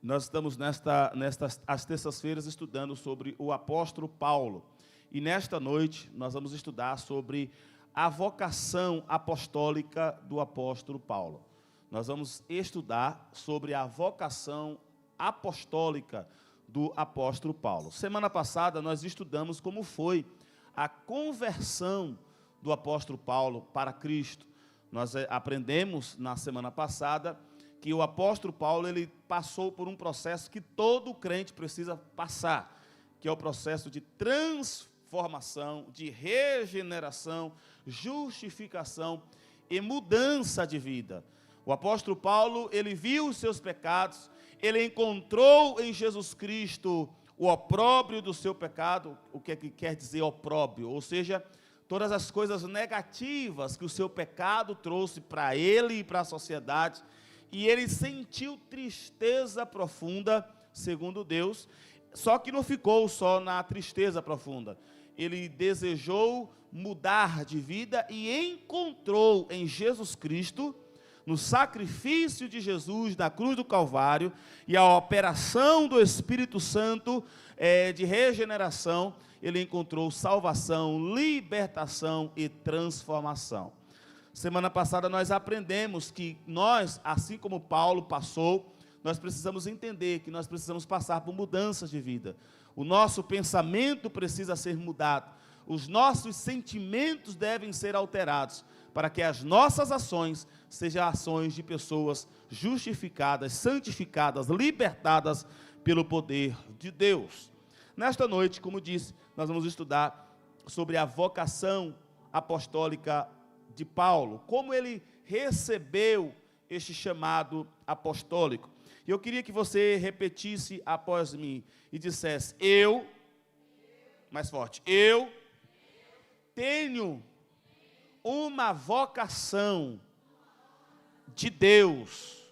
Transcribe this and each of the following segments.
Nós estamos às terças-feiras estudando sobre o apóstolo Paulo. E nesta noite nós vamos estudar sobre a vocação apostólica do apóstolo Paulo. Nós vamos estudar sobre a vocação apostólica do apóstolo Paulo. Semana passada nós estudamos como foi a conversão do apóstolo Paulo para Cristo. Nós aprendemos na semana passada que o apóstolo Paulo ele passou por um processo que todo crente precisa passar, que é o processo de transformação, de regeneração, justificação e mudança de vida. O apóstolo Paulo, ele viu os seus pecados, ele encontrou em Jesus Cristo o opróbrio do seu pecado. O que é que quer dizer opróbrio? Ou seja, todas as coisas negativas que o seu pecado trouxe para ele e para a sociedade, e ele sentiu tristeza profunda, segundo Deus, só que não ficou só na tristeza profunda. Ele desejou mudar de vida e encontrou em Jesus Cristo, no sacrifício de Jesus na cruz do Calvário e a operação do Espírito Santo de regeneração, ele encontrou salvação, libertação e transformação. Semana passada nós aprendemos que nós, assim como Paulo passou, nós precisamos entender que nós precisamos passar por mudanças de vida. O nosso pensamento precisa ser mudado, os nossos sentimentos devem ser alterados, para que as nossas ações sejam ações de pessoas justificadas, santificadas, libertadas pelo poder de Deus. Nesta noite, como disse, nós vamos estudar sobre a vocação apostólica de Paulo, como ele recebeu este chamado apostólico. E eu queria que você repetisse após mim e dissesse: mais forte, eu tenho uma vocação de Deus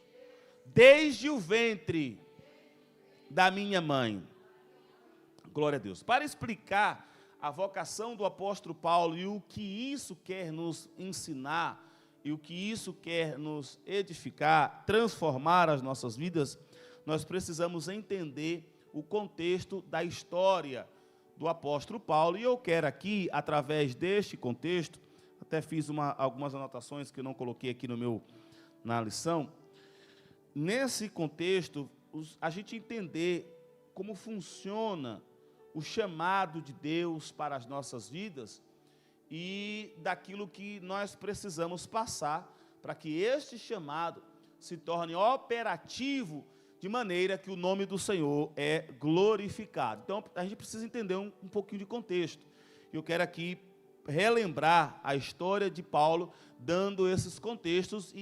desde o ventre da minha mãe. Glória a Deus. Para explicar a vocação do apóstolo Paulo e o que isso quer nos ensinar e o que isso quer nos edificar, transformar as nossas vidas, nós precisamos entender o contexto da história do apóstolo Paulo. E eu quero aqui, através deste contexto, até fiz algumas anotações que eu não coloquei aqui na lição. Nesse contexto, a gente entender como funciona o chamado de Deus para as nossas vidas e daquilo que nós precisamos passar para que este chamado se torne operativo de maneira que o nome do Senhor é glorificado. Então, a gente precisa entender um pouquinho de contexto. Eu quero aqui relembrar a história de Paulo, dando esses contextos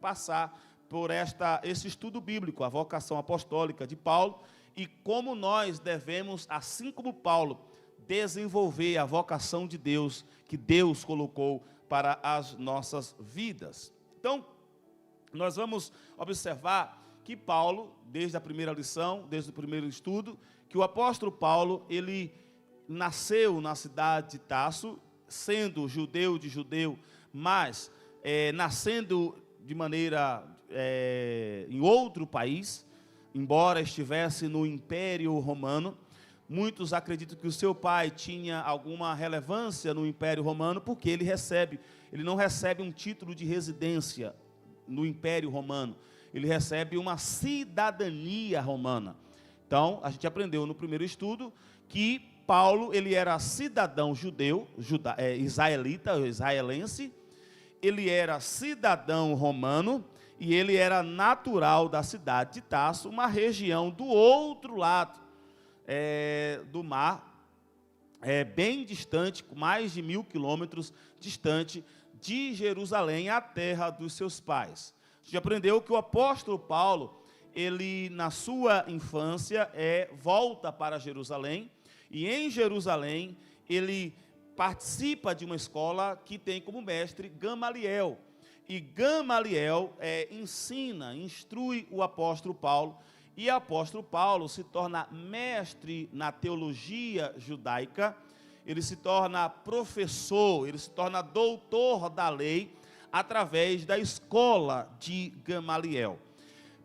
passar por esse estudo bíblico, a vocação apostólica de Paulo, e como nós devemos, assim como Paulo, desenvolver a vocação de Deus, que Deus colocou para as nossas vidas. Então, nós vamos observar que Paulo, desde a primeira lição, desde o primeiro estudo, que o apóstolo Paulo, ele nasceu na cidade de Tarso, sendo judeu de judeu, mas nascendo de maneira em outro país, embora estivesse no Império Romano. Muitos acreditam que o seu pai tinha alguma relevância no Império Romano, porque ele não recebe um título de residência no Império Romano, ele recebe uma cidadania romana. Então, a gente aprendeu no primeiro estudo que Paulo, ele era cidadão judeu, israelense, ele era cidadão romano, e ele era natural da cidade de Tarso, uma região do outro lado do mar, bem distante, mais de 1000 quilômetros distante de Jerusalém, a terra dos seus pais. A gente aprendeu que o apóstolo Paulo, ele na sua infância volta para Jerusalém, e em Jerusalém ele participa de uma escola que tem como mestre Gamaliel. E Gamaliel instrui o apóstolo Paulo, e o apóstolo Paulo se torna mestre na teologia judaica, ele se torna professor, ele se torna doutor da lei, através da escola de Gamaliel.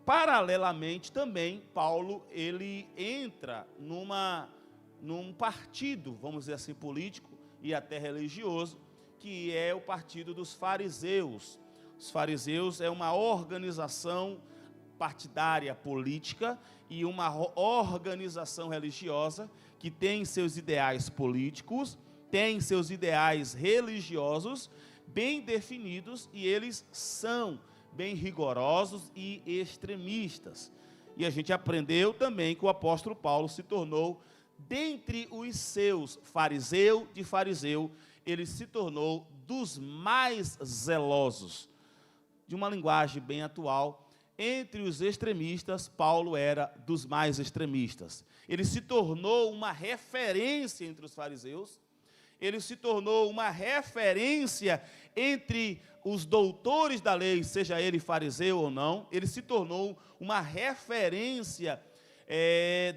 Paralelamente também, Paulo, ele entra num partido, vamos dizer assim, político e até religioso, que é o partido dos fariseus. Os fariseus é uma organização partidária política e uma organização religiosa que tem seus ideais políticos, tem seus ideais religiosos bem definidos, e eles são bem rigorosos e extremistas. E a gente aprendeu também que o apóstolo Paulo se tornou, dentre os seus fariseu, ele se tornou dos mais zelosos. De uma linguagem bem atual, entre os extremistas, Paulo era dos mais extremistas. Ele se tornou uma referência entre os fariseus, ele se tornou uma referência entre os doutores da lei, seja ele fariseu ou não, ele se tornou uma referência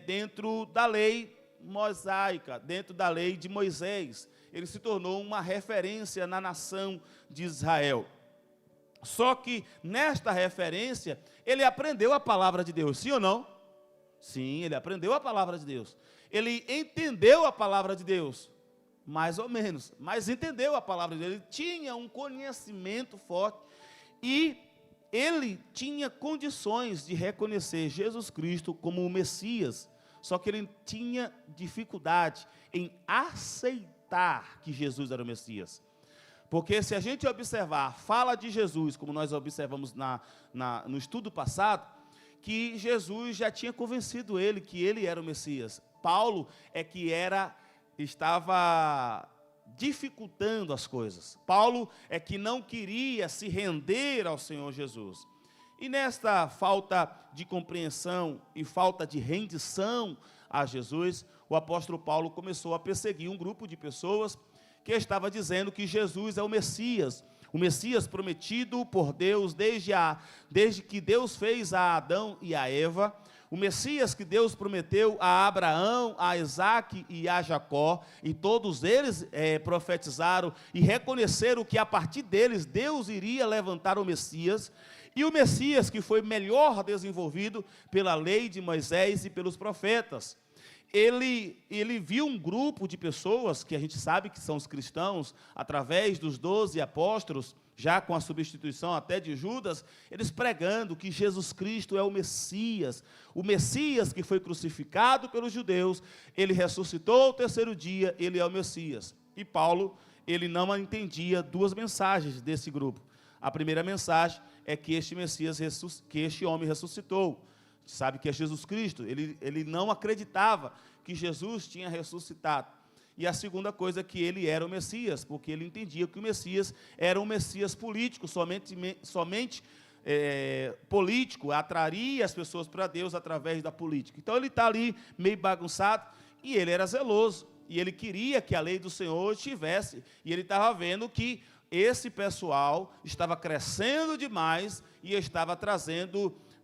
dentro da lei mosaica, dentro da lei de Moisés. Ele se tornou uma referência na nação de Israel. Só que nesta referência, ele aprendeu a palavra de Deus, sim ou não? Sim, ele aprendeu a palavra de Deus. Ele entendeu a palavra de Deus, mais ou menos, mas entendeu a palavra de Deus. Ele tinha um conhecimento forte e ele tinha condições de reconhecer Jesus Cristo como o Messias, só que ele tinha dificuldade em aceitar que Jesus era o Messias. Porque se a gente observar a fala de Jesus, como nós observamos no estudo passado, que Jesus já tinha convencido ele que ele era o Messias. Paulo é que estava dificultando as coisas. Paulo é que não queria se render ao Senhor Jesus. E nesta falta de compreensão e falta de rendição a Jesus, o apóstolo Paulo começou a perseguir um grupo de pessoas que estava dizendo que Jesus é o Messias prometido por Deus desde que Deus fez a Adão e a Eva, o Messias que Deus prometeu a Abraão, a Isaque e a Jacó, e todos eles profetizaram e reconheceram que a partir deles Deus iria levantar o Messias, e o Messias que foi melhor desenvolvido pela lei de Moisés e pelos profetas. Ele viu um grupo de pessoas, que a gente sabe que são os cristãos, através dos 12 apóstolos, já com a substituição até de Judas, eles pregando que Jesus Cristo é o Messias que foi crucificado pelos judeus, ele ressuscitou ao terceiro dia, ele é o Messias. E Paulo, ele não entendia duas mensagens desse grupo. A primeira mensagem é que este homem ressuscitou. Sabe que é Jesus Cristo, ele não acreditava que Jesus tinha ressuscitado. E a segunda coisa é que ele era o Messias, porque ele entendia que o Messias era um Messias político, somente político, atraria as pessoas para Deus através da política. Então ele está ali meio bagunçado, e ele era zeloso, e ele queria que a lei do Senhor estivesse, e ele estava vendo que esse pessoal estava crescendo demais, e estava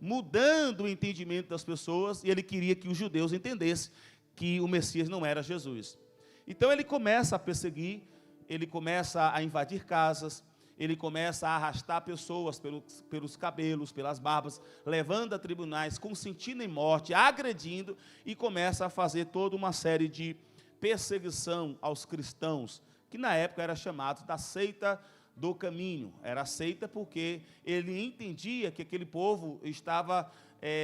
mudando o entendimento das pessoas, e ele queria que os judeus entendessem que o Messias não era Jesus. Então ele começa a perseguir, ele começa a invadir casas, ele começa a arrastar pessoas pelos cabelos, pelas barbas, levando a tribunais, consentindo em morte, agredindo, e começa a fazer toda uma série de perseguição aos cristãos, que na época era chamado da seita do caminho. Era seita porque ele entendia que aquele povo estava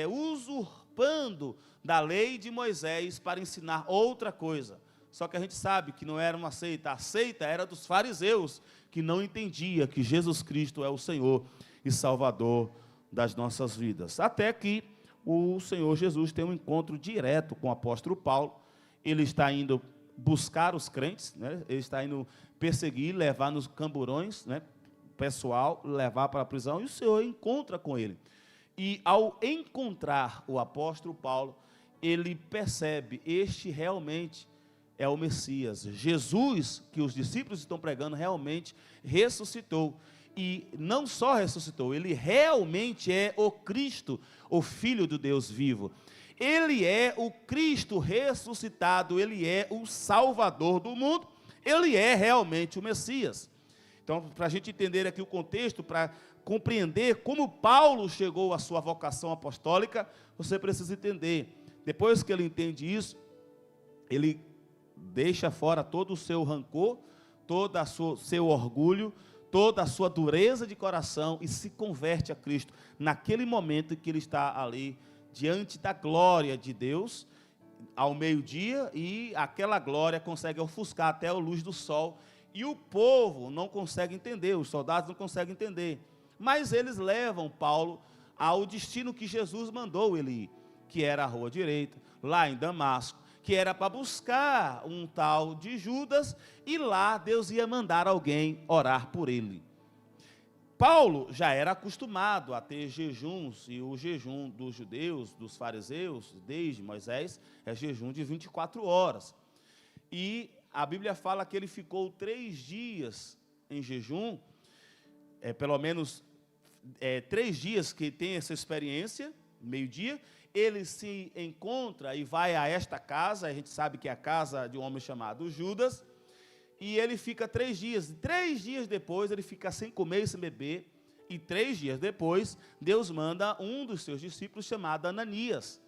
usurpando da lei de Moisés para ensinar outra coisa. Só que a gente sabe que não era uma seita, a seita era dos fariseus, que não entendia que Jesus Cristo é o Senhor e Salvador das nossas vidas. Até que o Senhor Jesus tem um encontro direto com o apóstolo Paulo. Ele está indo buscar os crentes, né? Ele está indo perseguir, levar nos camburões, né? Pessoal, levar para a prisão, e o Senhor encontra com ele. E ao encontrar o apóstolo Paulo, ele percebe, este realmente é o Messias. Jesus, que os discípulos estão pregando, realmente ressuscitou. E não só ressuscitou, ele realmente é o Cristo, o Filho do Deus vivo. Ele é o Cristo ressuscitado, ele é o Salvador do mundo, ele é realmente o Messias. Então, para a gente entender aqui o contexto, para compreender como Paulo chegou à sua vocação apostólica, você precisa entender. Depois que ele entende isso, ele deixa fora todo o seu rancor, todo o seu orgulho, toda a sua dureza de coração e se converte a Cristo. Naquele momento em que ele está ali, diante da glória de Deus, ao meio-dia, e aquela glória consegue ofuscar até a luz do sol, e o povo não consegue entender, os soldados não conseguem entender, mas eles levam Paulo ao destino que Jesus mandou ele ir, que era a rua direita, lá em Damasco, que era para buscar um tal de Judas, e lá Deus ia mandar alguém orar por ele. Paulo já era acostumado a ter jejuns, e o jejum dos judeus, dos fariseus, desde Moisés, é jejum de 24 horas. E a Bíblia fala que ele ficou 3 dias em jejum, pelo menos 3 dias que tem essa experiência, meio-dia. Ele se encontra e vai a esta casa, a gente sabe que é a casa de um homem chamado Judas, e ele fica 3 dias. 3 dias depois, ele fica sem comer e sem beber, e 3 dias depois, Deus manda um dos seus discípulos chamado Ananias.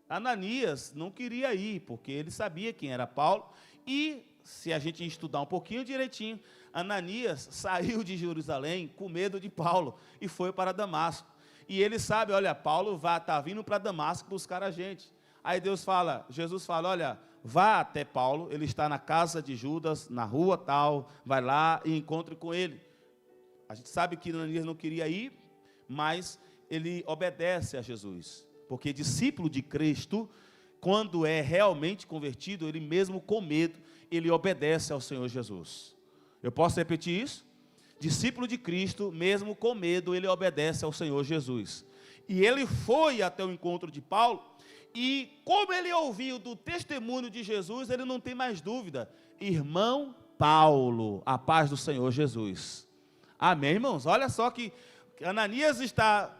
Ananias não queria ir, porque ele sabia quem era Paulo, e se a gente estudar um pouquinho direitinho, Ananias saiu de Jerusalém com medo de Paulo, e foi para Damasco. E ele sabe, olha, Paulo está vindo para Damasco buscar a gente. Aí Jesus fala, olha, vá até Paulo, ele está na casa de Judas, na rua tal, vai lá e encontre com ele. A gente sabe que Ananias não queria ir, mas ele obedece a Jesus, porque discípulo de Cristo, quando é realmente convertido, ele mesmo com medo, ele obedece ao Senhor Jesus. Eu posso repetir isso? Discípulo de Cristo, mesmo com medo, ele obedece ao Senhor Jesus. E ele foi até o encontro de Paulo, e como ele ouviu do testemunho de Jesus, ele não tem mais dúvida. Irmão Paulo, a paz do Senhor Jesus. Amém, irmãos? Olha só que Ananias está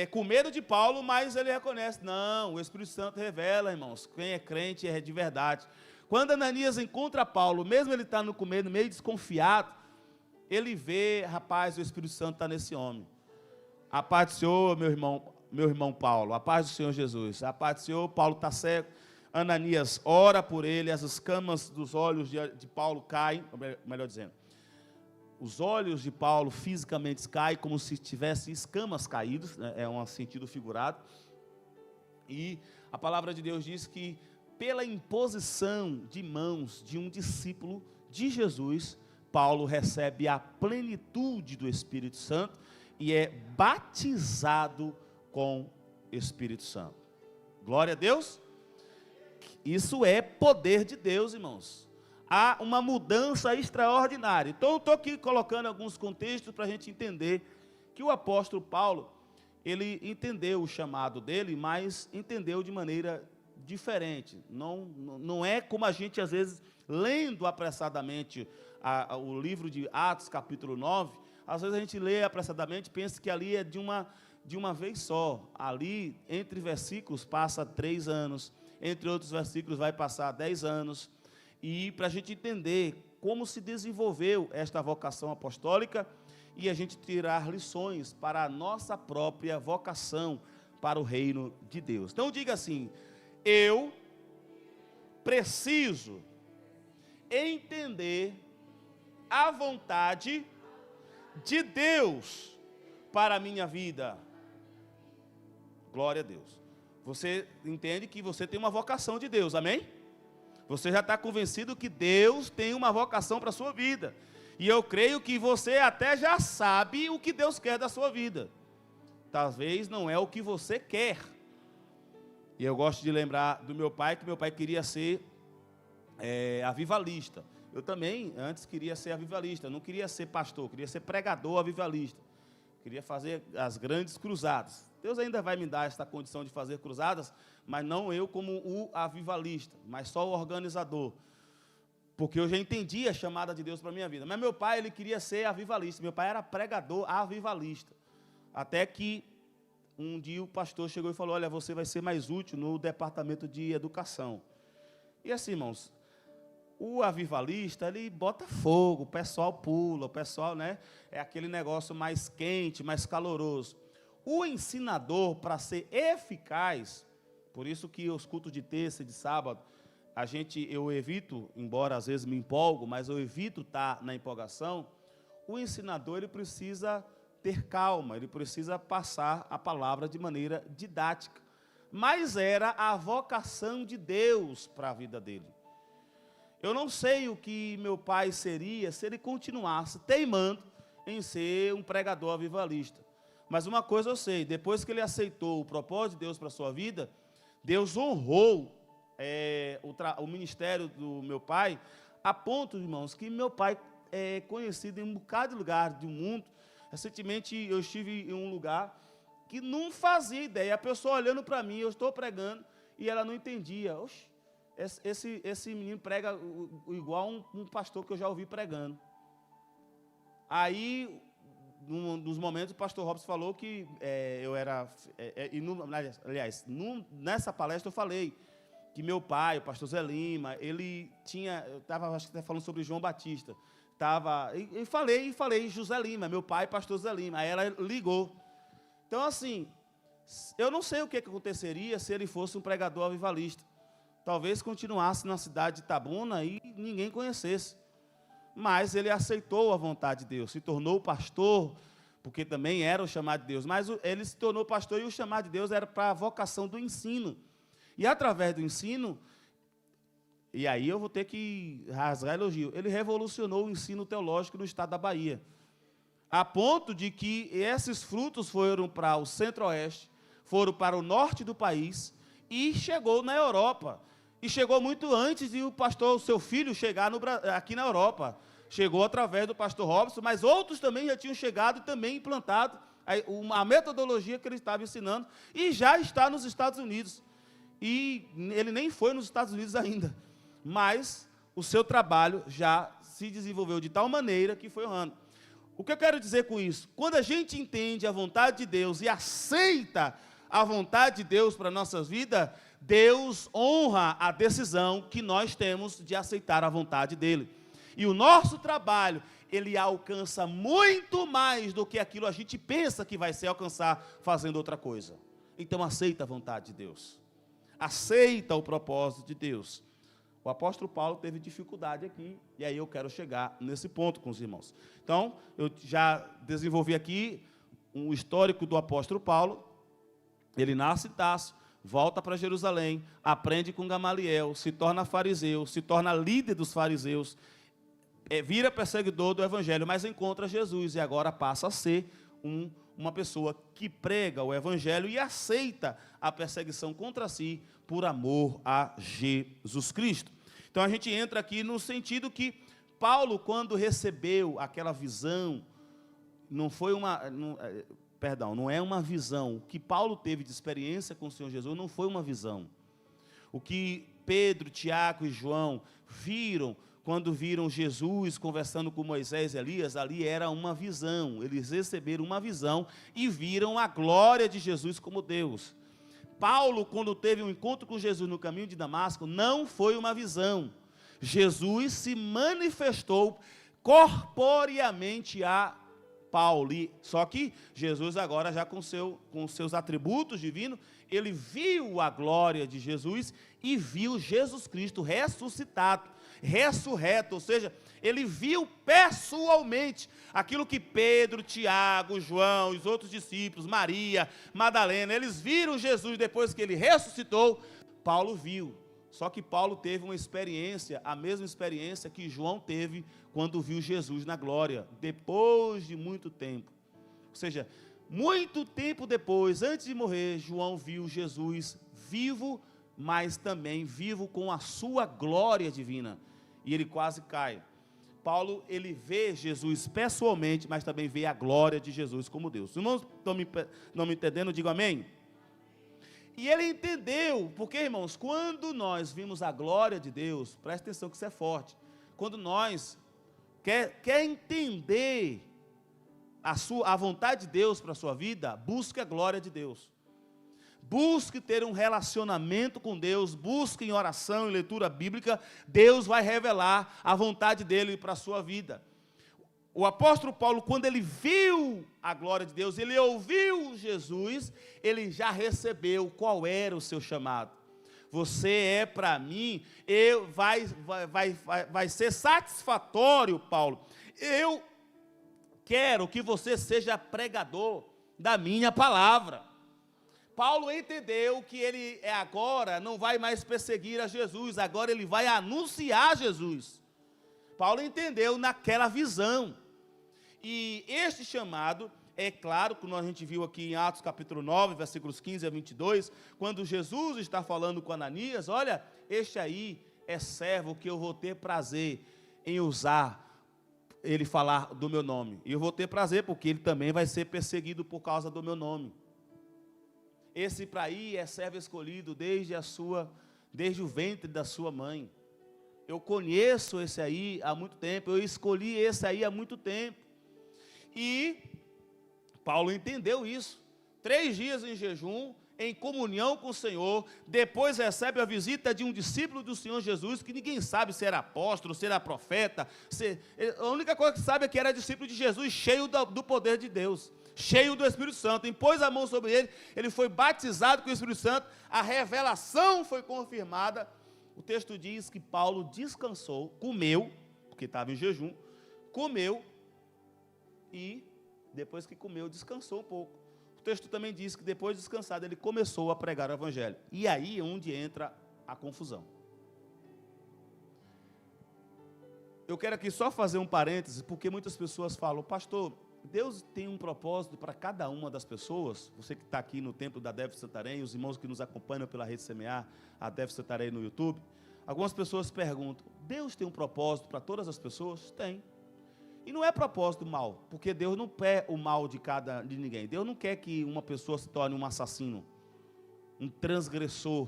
com medo de Paulo, mas ele reconhece. Não, o Espírito Santo revela, irmãos, quem é crente é de verdade. Quando Ananias encontra Paulo, mesmo ele estando com medo, meio desconfiado, ele vê, rapaz, o Espírito Santo está nesse homem. A paz do Senhor, meu irmão Paulo, a paz do Senhor Jesus, a paz do Senhor. Paulo está cego, Ananias ora por ele, as escamas dos olhos de Paulo caem, melhor dizendo, os olhos de Paulo fisicamente caem, como se tivessem escamas caídas, né? É um sentido figurado, e a palavra de Deus diz que, pela imposição de mãos de um discípulo de Jesus, Paulo recebe a plenitude do Espírito Santo, e é batizado com Espírito Santo. Glória a Deus. Isso é poder de Deus, irmãos. Há uma mudança extraordinária. Então eu estou aqui colocando alguns contextos para a gente entender que o apóstolo Paulo, ele entendeu o chamado dele, mas entendeu de maneira diferente. Não é como a gente às vezes, lendo apressadamente o livro de Atos capítulo 9, às vezes a gente lê apressadamente e pensa que ali é de uma vez só. Ali, entre versículos, passa 3 anos, entre outros versículos vai passar 10 anos, e para a gente entender como se desenvolveu esta vocação apostólica, e a gente tirar lições para a nossa própria vocação para o reino de Deus. Então diga assim: eu preciso entender a vontade de Deus para a minha vida. Glória a Deus. Você entende que você tem uma vocação de Deus, amém? Você já está convencido que Deus tem uma vocação para a sua vida. E eu creio que você até já sabe o que Deus quer da sua vida. Talvez não é o que você quer. E eu gosto de lembrar do meu pai, que meu pai queria ser avivalista. Eu também, antes, queria ser avivalista. Não queria ser pastor, queria ser pregador avivalista. Queria fazer as grandes cruzadas. Deus ainda vai me dar esta condição de fazer cruzadas, mas não eu como o avivalista, mas só o organizador. Porque eu já entendi a chamada de Deus para a minha vida. Mas meu pai, ele queria ser avivalista. Meu pai era pregador avivalista. Até que um dia o pastor chegou e falou: olha, você vai ser mais útil no departamento de educação. E assim, irmãos, O avivalista, ele bota fogo, o pessoal pula, o pessoal, né, é aquele negócio mais quente, mais caloroso. O ensinador, para ser eficaz, por isso que os cultos de terça e de sábado, eu evito, embora às vezes me empolgo, mas eu evito estar na empolgação. O ensinador, ele precisa ter calma, ele precisa passar a palavra de maneira didática. Mas era a vocação de Deus para a vida dele. Eu não sei o que meu pai seria se ele continuasse teimando em ser um pregador avivalista. Mas uma coisa eu sei, depois que ele aceitou o propósito de Deus para a sua vida, Deus honrou o ministério do meu pai, a ponto, irmãos, que meu pai é conhecido em um bocado de lugar do mundo. Recentemente eu estive em um lugar que não fazia ideia, a pessoa olhando para mim, eu estou pregando, e ela não entendia. Oxe, esse menino prega igual um pastor que eu já ouvi pregando. Aí, num dos momentos, o pastor Robson falou que eu era... nessa palestra eu falei que meu pai, o pastor Zé Lima, ele tinha... Eu estava, acho que falando sobre João Batista. E falei José Lima, meu pai, pastor Zé Lima. Aí ela ligou. Então, assim, eu não sei o que aconteceria se ele fosse um pregador avivalista. Talvez continuasse na cidade de Itabuna e ninguém conhecesse. Mas ele aceitou a vontade de Deus, se tornou pastor, porque também era o chamado de Deus. Mas ele se tornou pastor e o chamado de Deus era para a vocação do ensino. E através do ensino, e aí eu vou ter que rasgar elogio, ele revolucionou o ensino teológico no estado da Bahia. A ponto de que esses frutos foram para o centro-oeste, foram para o norte do país e chegou na Europa. E chegou muito antes de o seu filho, chegar aqui na Europa. Chegou através do pastor Robson, mas outros também já tinham chegado e também implantado a metodologia que ele estava ensinando, e já está nos Estados Unidos. E ele nem foi nos Estados Unidos ainda, mas o seu trabalho já se desenvolveu de tal maneira que foi honrando. O que eu quero dizer com isso? Quando a gente entende a vontade de Deus e aceita a vontade de Deus para nossas vidas, Deus honra a decisão que nós temos de aceitar a vontade dEle. E o nosso trabalho, ele alcança muito mais do que aquilo a gente pensa que vai ser alcançar fazendo outra coisa. Então aceita a vontade de Deus. Aceita o propósito de Deus. O apóstolo Paulo teve dificuldade aqui, e aí eu quero chegar nesse ponto com os irmãos. Então, eu já desenvolvi aqui um histórico do apóstolo Paulo. Ele nasce em Tarso, volta para Jerusalém, aprende com Gamaliel, se torna fariseu, se torna líder dos fariseus, vira perseguidor do evangelho, mas encontra Jesus e agora passa a ser uma pessoa que prega o evangelho e aceita a perseguição contra si por amor a Jesus Cristo. Então a gente entra aqui no sentido que Paulo, quando recebeu aquela visão, não é uma visão. O que Paulo teve de experiência com o Senhor Jesus não foi uma visão. O que Pedro, Tiago e João viram, quando viram Jesus conversando com Moisés e Elias, ali era uma visão. Eles receberam uma visão e viram a glória de Jesus como Deus. Paulo, quando teve um encontro com Jesus no caminho de Damasco, não foi uma visão. Jesus se manifestou corporeamente a Paulo. Só que Jesus agora, já com seus atributos divinos, ele viu a glória de Jesus e viu Jesus Cristo ressuscitado, ressurreto, ou seja, ele viu pessoalmente aquilo que Pedro, Tiago, João, os outros discípulos, Maria, Madalena, eles viram Jesus depois que ele ressuscitou. Paulo viu, só que Paulo teve uma experiência, a mesma experiência que João teve quando viu Jesus na glória, depois de muito tempo. Ou seja, muito tempo depois, antes de morrer, João viu Jesus vivo, mas também vivo com a sua glória divina. E ele quase cai. Paulo, ele vê Jesus pessoalmente, mas também vê a glória de Jesus como Deus. Os irmãos não me entendendo, digo amém? E ele entendeu, porque, irmãos, quando nós vimos a glória de Deus, presta atenção que isso é forte, quando nós quer entender a vontade de Deus para a sua vida, busque a glória de Deus. busque ter um relacionamento com Deus, busque em oração e leitura bíblica, Deus vai revelar a vontade dele para a sua vida. O apóstolo Paulo, quando ele viu a glória de Deus, ele ouviu Jesus, ele já recebeu qual era o seu chamado. Você é para mim, vai ser satisfatório, Paulo. Eu quero que você seja pregador da minha palavra. Paulo entendeu que ele agora não vai mais perseguir a Jesus, agora ele vai anunciar Jesus. Paulo entendeu naquela visão. E este chamado, é claro, como a gente viu aqui em Atos capítulo 9, versículos 15 a 22, quando Jesus está falando com Ananias, olha, este aí é servo que eu vou ter prazer em usar, ele falar do meu nome. E eu vou ter prazer, porque ele também vai ser perseguido por causa do meu nome. Esse para aí é servo escolhido desde o ventre da sua mãe. Eu conheço esse aí há muito tempo, eu escolhi esse aí há muito tempo. E Paulo entendeu isso. 3 dias em jejum, em comunhão com o Senhor, depois recebe a visita de um discípulo do Senhor Jesus, que ninguém sabe se era apóstolo, se era profeta, a única coisa que sabe é que era discípulo de Jesus, cheio do poder de Deus, cheio do Espírito Santo. Impôs a mão sobre ele, ele foi batizado com o Espírito Santo, a revelação foi confirmada. O texto diz que Paulo descansou, comeu, porque estava em jejum, comeu, e depois que comeu, descansou um pouco. O texto também diz que depois de descansado, ele começou a pregar o evangelho. E aí é onde entra a confusão. Eu quero aqui só fazer um parêntese, porque muitas pessoas falam, pastor, Deus tem um propósito para cada uma das pessoas. Você que está aqui no templo da Def Santarém, os irmãos que nos acompanham pela Rede Semear, a Def Santarém no YouTube, algumas pessoas perguntam, Deus tem um propósito para todas as pessoas? Tem. E não é propósito mal, porque Deus não quer o mal de ninguém. Deus não quer que uma pessoa se torne um assassino, um transgressor.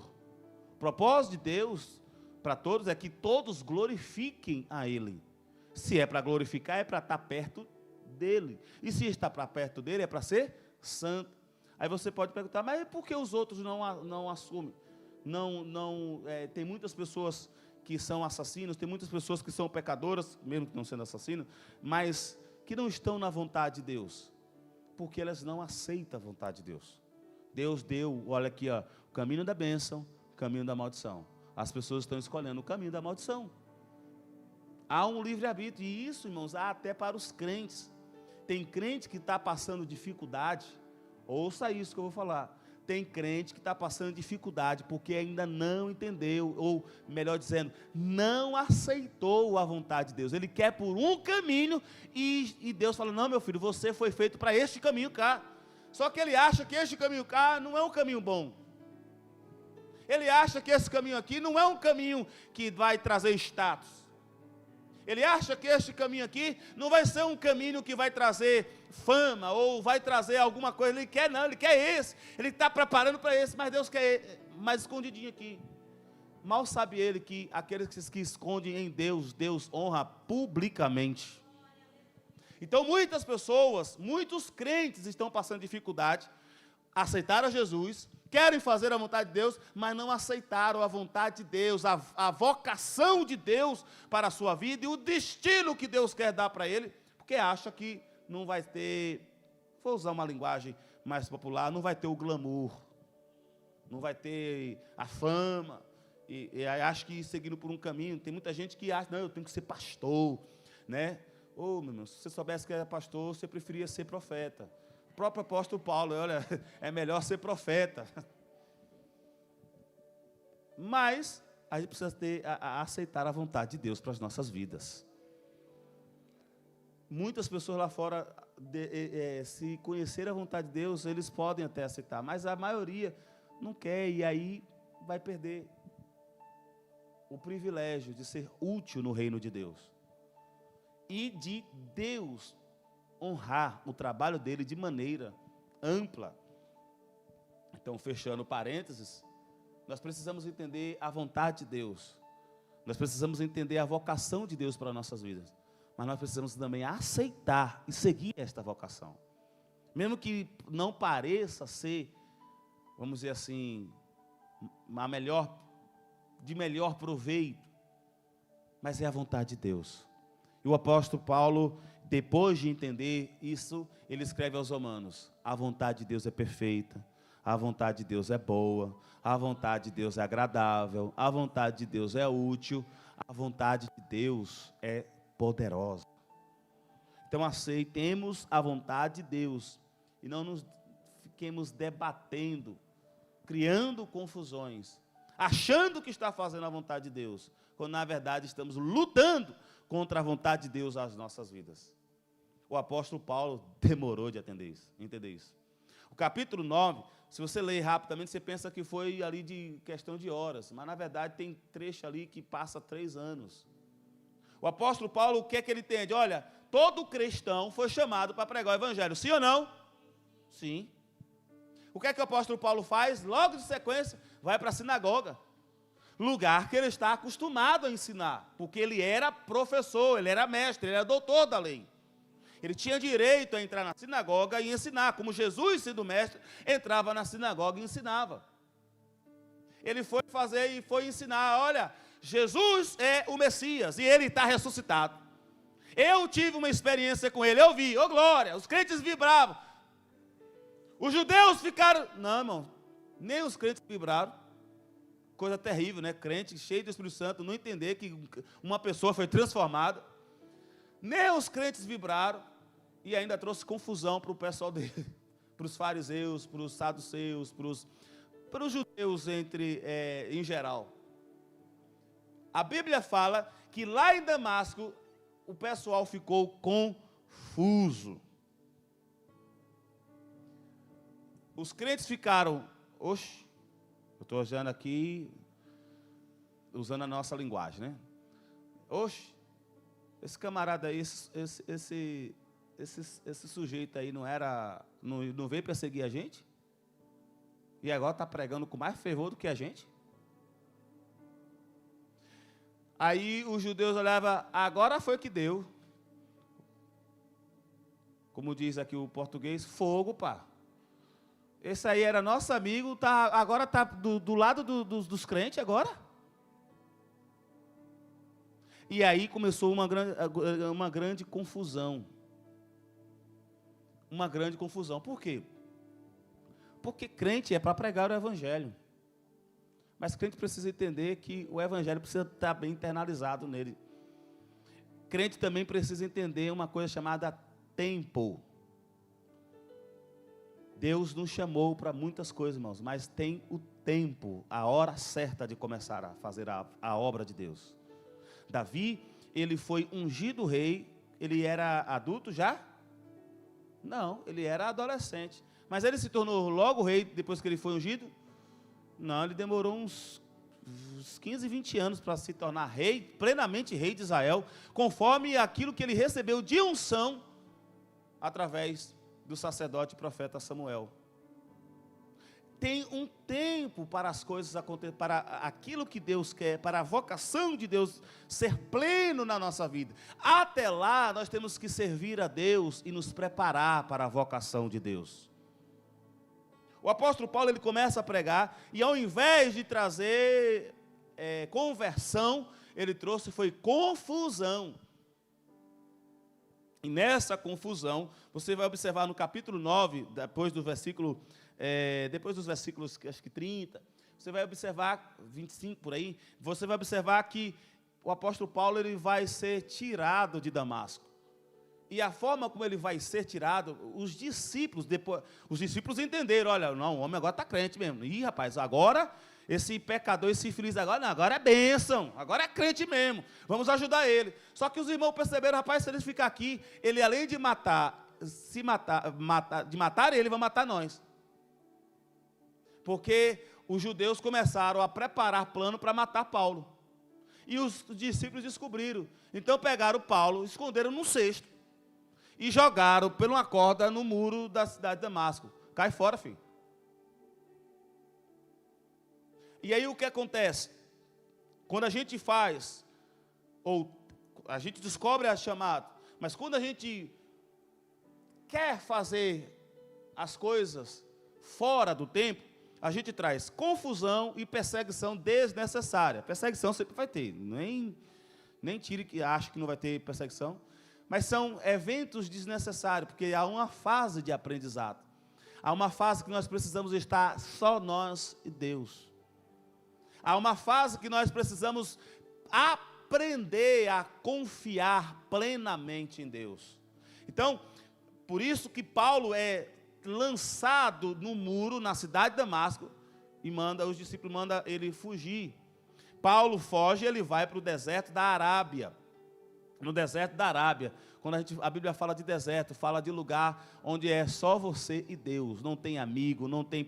O propósito de Deus para todos é que todos glorifiquem a Ele. Se é para glorificar, é para estar perto dEle. E se está para perto dEle, é para ser santo. Aí você pode perguntar, mas por que os outros não assumem? Tem muitas pessoas que são assassinos, tem muitas pessoas que são pecadoras, mesmo que não sendo assassinos, mas que não estão na vontade de Deus, porque elas não aceitam a vontade de Deus. Deus deu, olha aqui, ó, o caminho da bênção, o caminho da maldição. As pessoas estão escolhendo o caminho da maldição. Há um livre-arbítrio, e isso, irmãos, há até para os crentes. Tem crente que está passando dificuldade, ouça isso que eu vou falar. Tem crente que está passando dificuldade porque ainda não entendeu, ou melhor dizendo, não aceitou a vontade de Deus. Ele quer por um caminho e Deus fala, não, meu filho, você foi feito para este caminho cá. Só que ele acha que este caminho cá não é um caminho bom. Ele acha que esse caminho aqui não é um caminho que vai trazer status. Ele acha que este caminho aqui não vai ser um caminho que vai trazer fama ou vai trazer alguma coisa. Ele quer não, ele quer esse. Ele está preparando para esse, mas Deus quer mais escondidinho aqui. Mal sabe ele que aqueles que escondem em Deus, Deus honra publicamente. Então muitas pessoas, muitos crentes estão passando dificuldade, aceitaram Jesus, querem fazer a vontade de Deus, mas não aceitaram a vontade de Deus, a vocação de Deus para a sua vida e o destino que Deus quer dar para ele, porque acha que não vai ter, vou usar uma linguagem mais popular, não vai ter o glamour, não vai ter a fama, e acha que seguindo por um caminho, tem muita gente que acha, não, eu tenho que ser pastor, né? Meu irmão, se você soubesse que era pastor, você preferia ser profeta. O próprio apóstolo Paulo, olha, é melhor ser profeta. Mas a gente precisa aceitar a vontade de Deus para as nossas vidas. Muitas pessoas lá fora, se conhecer a vontade de Deus, eles podem até aceitar, mas a maioria não quer, e aí vai perder o privilégio de ser útil no reino de Deus. E de Deus honrar o trabalho dele de maneira ampla. Então, fechando parênteses, nós precisamos entender a vontade de Deus. Nós precisamos entender a vocação de Deus para nossas vidas. Mas nós precisamos também aceitar e seguir esta vocação. Mesmo que não pareça ser vamos dizer assim, de melhor proveito, mas é a vontade de Deus. E o apóstolo Paulo, depois de entender isso, ele escreve aos Romanos: a vontade de Deus é perfeita, a vontade de Deus é boa, a vontade de Deus é agradável, a vontade de Deus é útil, a vontade de Deus é poderosa. Então aceitemos a vontade de Deus e não nos fiquemos debatendo, criando confusões, achando que está fazendo a vontade de Deus, quando na verdade estamos lutando contra a vontade de Deus nas nossas vidas. O apóstolo Paulo demorou de entender isso. O capítulo 9, se você ler rapidamente, você pensa que foi ali de questão de horas, mas na verdade tem trecho ali que passa 3 anos. O apóstolo Paulo, o que é que ele entende? Olha, todo cristão foi chamado para pregar o evangelho, sim ou não? Sim. O que é que o apóstolo Paulo faz? Logo de sequência, vai para a sinagoga, lugar que ele está acostumado a ensinar, porque ele era professor, ele era mestre, ele era doutor da lei. Ele tinha direito a entrar na sinagoga e ensinar, como Jesus, sendo mestre, entrava na sinagoga e ensinava. Ele foi fazer e foi ensinar: olha, Jesus é o Messias e ele está ressuscitado. Eu tive uma experiência com ele, eu vi, ô glória, os crentes vibravam. Os judeus ficaram, não, irmão, nem os crentes vibraram. Coisa terrível, né? Crente cheio do Espírito Santo, não entender que uma pessoa foi transformada. Nem os crentes vibraram, e ainda trouxe confusão para o pessoal dele, para os fariseus, para os saduceus, para os judeus em geral. A Bíblia fala que lá em Damasco, o pessoal ficou confuso. Os crentes ficaram, oxe, eu estou usando aqui, usando a nossa linguagem, né? Oxe, esse camarada aí, esse sujeito aí não veio perseguir a gente? E agora está pregando com mais fervor do que a gente? Aí os judeus olhavam, agora foi que deu. Como diz aqui o português, fogo, pá. Esse aí era nosso amigo, agora está do lado dos crentes agora. E aí começou uma grande confusão. Uma grande confusão. Por quê? Porque crente é para pregar o evangelho. Mas crente precisa entender que o evangelho precisa estar bem internalizado nele. Crente também precisa entender uma coisa chamada tempo. Deus nos chamou para muitas coisas, irmãos, mas tem o tempo, a hora certa de começar a fazer a obra de Deus. Davi, ele foi ungido rei, ele era adulto já? Não, ele era adolescente. Mas ele se tornou logo rei depois que ele foi ungido? Não, ele demorou uns 15, 20 anos para se tornar rei, plenamente rei de Israel, conforme aquilo que ele recebeu de unção, através do sacerdote e profeta Samuel. Tem um tempo para as coisas acontecerem, para aquilo que Deus quer, para a vocação de Deus ser pleno na nossa vida. Até lá, nós temos que servir a Deus e nos preparar para a vocação de Deus. O apóstolo Paulo, ele começa a pregar, e ao invés de trazer conversão, ele trouxe foi confusão. E nessa confusão, você vai observar no capítulo 9, depois dos versículos, acho que 30, você vai observar, 25 por aí, você vai observar que o apóstolo Paulo ele vai ser tirado de Damasco. E a forma como ele vai ser tirado, os discípulos entenderam, olha, não, o homem agora está crente mesmo. Ih, rapaz, agora esse pecador, esse infeliz agora, não, agora é bênção, agora é crente mesmo, vamos ajudar ele. Só que os irmãos perceberam, rapaz, se ele ficar aqui, ele além de matar ele, vai matar nós. Porque os judeus começaram a preparar plano para matar Paulo. E os discípulos descobriram. Então pegaram Paulo, esconderam num cesto e jogaram por uma corda no muro da cidade de Damasco. Cai fora, filho. E aí o que acontece? Quando a gente faz, ou a gente descobre a chamada, mas quando a gente quer fazer as coisas fora do tempo, a gente traz confusão e perseguição desnecessária. Perseguição sempre vai ter, nem tire que ache que não vai ter perseguição, mas são eventos desnecessários, porque há uma fase de aprendizado. Há uma fase que nós precisamos estar só nós e Deus. Há uma fase que nós precisamos aprender a confiar plenamente em Deus. Então, por isso que Paulo é lançado no muro, na cidade de Damasco, e os discípulos mandam ele fugir. Paulo foge, ele vai para o deserto da Arábia. No deserto da Arábia, quando a Bíblia fala de deserto, fala de lugar onde é só você e Deus, não tem amigo, não tem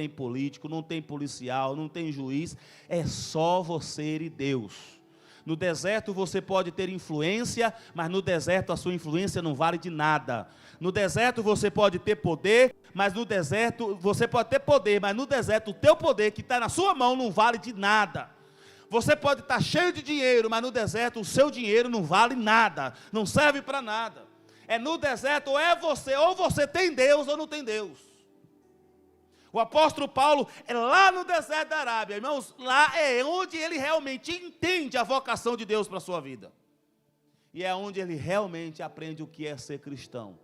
político, não tem policial, não tem juiz, é só você e Deus. No deserto você pode ter influência, mas no deserto a sua influência não vale de nada. No deserto você pode ter poder, mas no deserto você pode ter poder, mas no deserto o teu poder que está na sua mão não vale de nada. Você pode estar cheio de dinheiro, mas no deserto o seu dinheiro não vale nada, não serve para nada. É no deserto ou você tem Deus ou não tem Deus. O apóstolo Paulo é lá no deserto da Arábia, irmãos, lá é onde ele realmente entende a vocação de Deus para a sua vida. E é onde ele realmente aprende o que é ser cristão.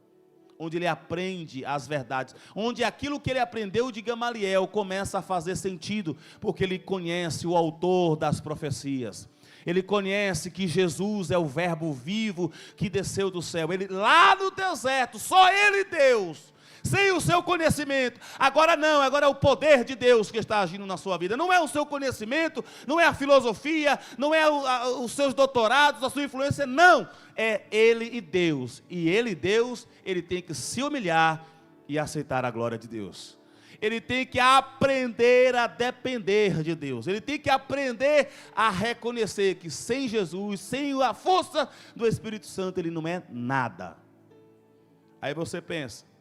Onde ele aprende as verdades, onde aquilo que ele aprendeu de Gamaliel começa a fazer sentido, porque ele conhece o autor das profecias, ele conhece que Jesus é o verbo vivo que desceu do céu, ele lá no deserto, só ele e Deus, sem o seu conhecimento, agora não, agora é o poder de Deus que está agindo na sua vida, não é o seu conhecimento, não é a filosofia, não é os seus doutorados, a sua influência, não, é ele e Deus, ele tem que se humilhar e aceitar a glória de Deus, ele tem que aprender a depender de Deus, ele tem que aprender a reconhecer que sem Jesus, sem a força do Espírito Santo, ele não é nada. Aí você pensa,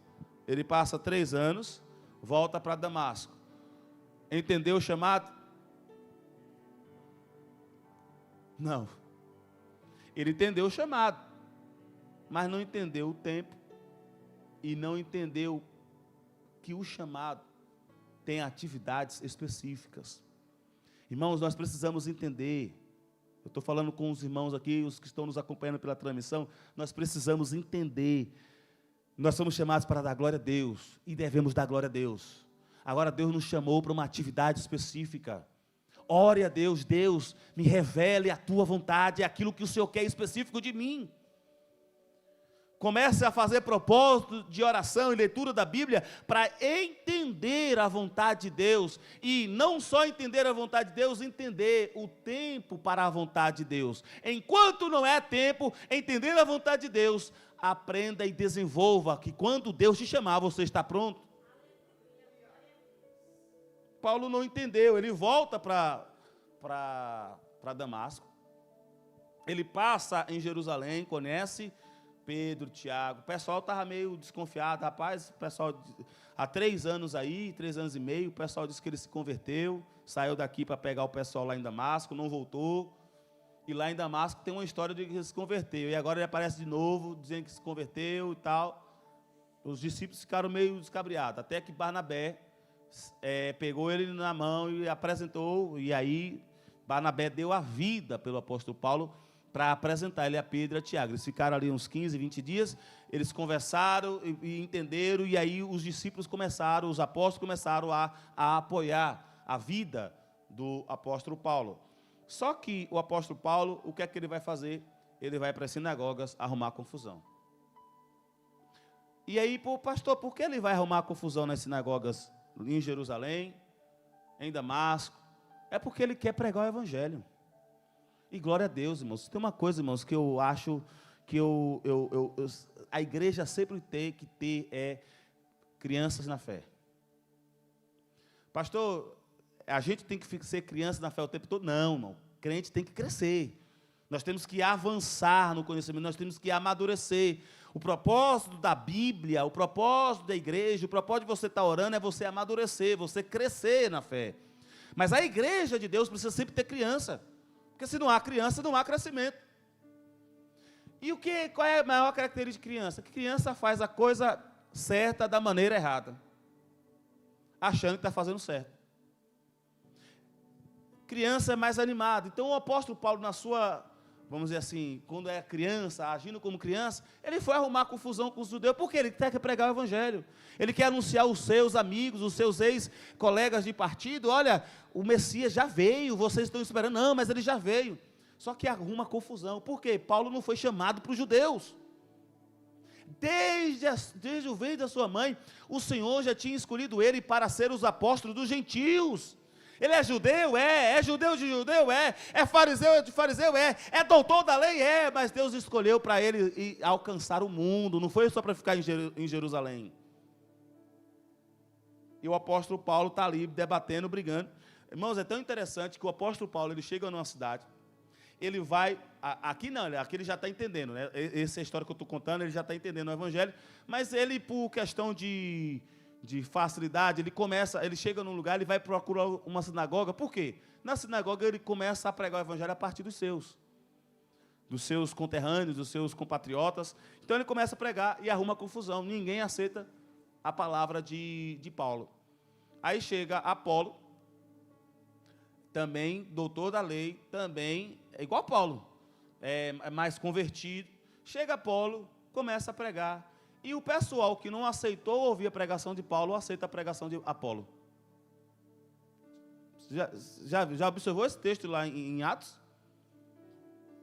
ele passa 3 anos, volta para Damasco, entendeu o chamado? Não, ele entendeu o chamado, mas não entendeu o tempo, e não entendeu que o chamado tem atividades específicas. Irmãos, nós precisamos entender, eu estou falando com os irmãos aqui, os que estão nos acompanhando pela transmissão, nós precisamos entender, nós somos chamados para dar glória a Deus, e devemos dar glória a Deus. Agora Deus nos chamou para uma atividade específica. Ore a Deus, Deus, me revele a tua vontade, aquilo que o Senhor quer específico de mim. Comece a fazer propósito de oração e leitura da Bíblia para entender a vontade de Deus. E não só entender a vontade de Deus, entender o tempo para a vontade de Deus. Enquanto não é tempo, entender a vontade de Deus, aprenda e desenvolva, que quando Deus te chamar, você está pronto. Paulo não entendeu, ele volta para Damasco. Ele passa em Jerusalém, conhece Pedro, Tiago, o pessoal estava meio desconfiado, rapaz, o pessoal, há 3 anos aí, 3 anos e meio, o pessoal disse que ele se converteu, saiu daqui para pegar o pessoal lá em Damasco, não voltou, e lá em Damasco tem uma história de que ele se converteu, e agora ele aparece de novo, dizendo que se converteu e tal. Os discípulos ficaram meio descabriados, até que Barnabé pegou ele na mão e apresentou, e aí Barnabé deu a vida pelo apóstolo Paulo, para apresentar ele a Pedro e a Tiago. Eles ficaram ali uns 15, 20 dias, eles conversaram e entenderam, e aí os discípulos começaram, os apóstolos começaram a apoiar a vida do apóstolo Paulo. Só que o apóstolo Paulo, o que é que ele vai fazer? Ele vai para as sinagogas arrumar confusão. E aí, pastor, por que ele vai arrumar confusão nas sinagogas em Jerusalém, em Damasco? É porque ele quer pregar o evangelho. E glória a Deus, irmãos. Tem uma coisa, irmãos, que eu acho que a igreja sempre tem que ter crianças na fé. Pastor, a gente tem que ser criança na fé o tempo todo? Não, irmão. Crente tem que crescer. Nós temos que avançar no conhecimento, nós temos que amadurecer. O propósito da Bíblia, o propósito da igreja, o propósito de você estar orando é você amadurecer, você crescer na fé. Mas a igreja de Deus precisa sempre ter criança. Porque se não há criança, não há crescimento. E qual é a maior característica de criança? Que criança faz a coisa certa da maneira errada. achando que está fazendo certo. Criança é mais animado. Então o apóstolo Paulo, na sua, vamos dizer assim, quando é criança, agindo como criança, ele foi arrumar confusão com os judeus, porque ele quer pregar o evangelho. Ele quer anunciar aos seus amigos, os seus ex-colegas de partido, olha, o Messias já veio, vocês estão esperando. Não, mas ele já veio. Só que arruma confusão. Por quê? Paulo não foi chamado para os judeus. Desde o ventre da sua mãe, o Senhor já tinha escolhido ele para ser os apóstolos dos gentios. Ele é judeu? É judeu de judeu? É fariseu de fariseu? É doutor da lei? Mas Deus escolheu para ele alcançar o mundo, não foi só para ficar em Jerusalém. E o apóstolo Paulo está ali debatendo, brigando. Irmãos, é tão interessante que o apóstolo Paulo, ele chega numa cidade, ele vai, aqui ele já está entendendo, né? Essa é a história que eu estou contando, ele já está entendendo o evangelho, mas ele, por questão de facilidade, ele chega num lugar, ele vai procurar uma sinagoga. Por quê? Na sinagoga ele começa a pregar o evangelho a partir dos seus conterrâneos, dos seus compatriotas. Então ele começa a pregar e arruma confusão, ninguém aceita a palavra de Paulo. Aí chega Apolo, também doutor da lei, também é igual Paulo, é mais convertido. Chega Apolo, começa a pregar. E o pessoal que não aceitou ouvir a pregação de Paulo, aceita a pregação de Apolo. Já observou esse texto lá em Atos?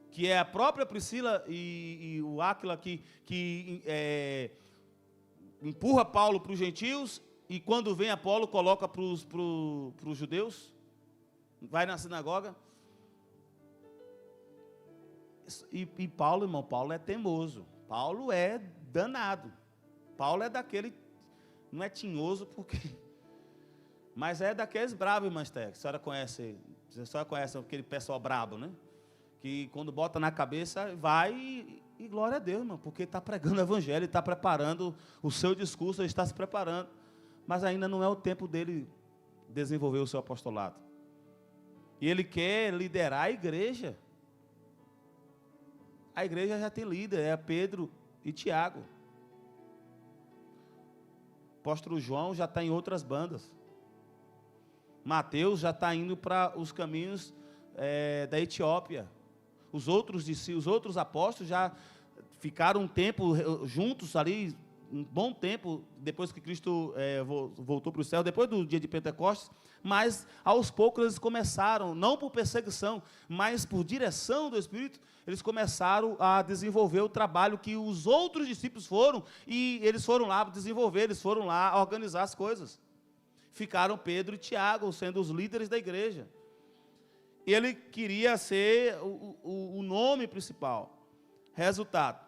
Que é a própria Priscila e o Áquila que empurra Paulo para os gentios, e quando vem Apolo, coloca para os judeus, vai na sinagoga. E Paulo, irmão, Paulo é teimoso, Paulo é danado. Paulo é daquele, não é tinhoso, mas é daqueles bravos, irmã Esther, que a senhora conhece aquele pessoal brabo, né? Que quando bota na cabeça, vai e glória a Deus, irmão, porque está pregando o evangelho, está preparando o seu discurso, ele está se preparando, mas ainda não é o tempo dele desenvolver o seu apostolado. E ele quer liderar a igreja. A igreja já tem líder, é Pedro e Tiago. O apóstolo João já está em outras bandas. Mateus já está indo para os caminhos da Etiópia. Os outros apóstolos já ficaram um tempo juntos ali, um bom tempo, depois que Cristo voltou para o céu, depois do dia de Pentecostes, mas aos poucos eles começaram, não por perseguição, mas por direção do Espírito, eles começaram a desenvolver o trabalho que os outros discípulos foram, e eles foram lá desenvolver, eles foram lá organizar as coisas. Ficaram Pedro e Tiago sendo os líderes da igreja. Ele queria ser o nome principal. Resultado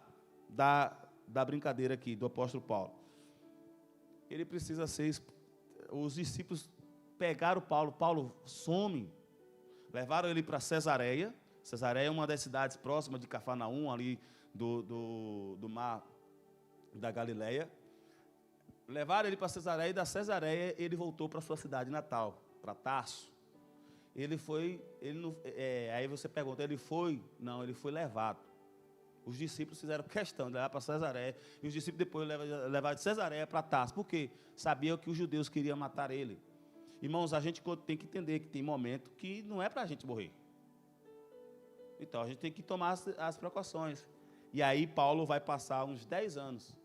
da brincadeira aqui do apóstolo Paulo. Ele precisa ser... Os discípulos pegaram Paulo some, levaram ele para Cesareia. Cesareia é uma das cidades próximas de Cafarnaum, ali do mar da Galileia. Levaram ele para Cesareia, e da Cesareia ele voltou para sua cidade natal, para Tarso. Aí você pergunta, ele foi? Não, ele foi levado. Os discípulos fizeram questão de levar para Cesareia, e os discípulos depois levaram de Cesareia para Tarso. Por quê? Sabiam que os judeus queriam matar ele. Irmãos, a gente tem que entender que tem momento que não é para a gente morrer. Então, a gente tem que tomar as precauções. E aí, Paulo vai passar uns 10 anos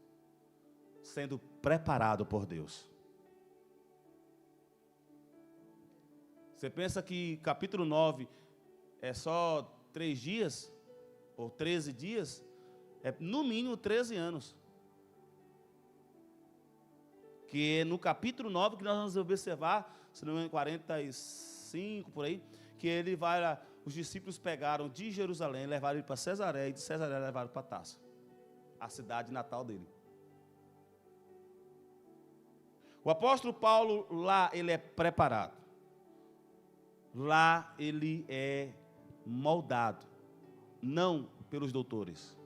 sendo preparado por Deus. Você pensa que capítulo 9 é só 3 dias? Ou 13 dias? É no mínimo 13 anos. Que é no capítulo 9 que nós vamos observar, se não me engano, 45 por aí, que ele vai lá, os discípulos pegaram de Jerusalém, levaram ele para Cesareia, e de Cesareia levaram para Tarso, a cidade natal dele. O apóstolo Paulo, lá ele é preparado. Lá ele é moldado. Não pelos doutores,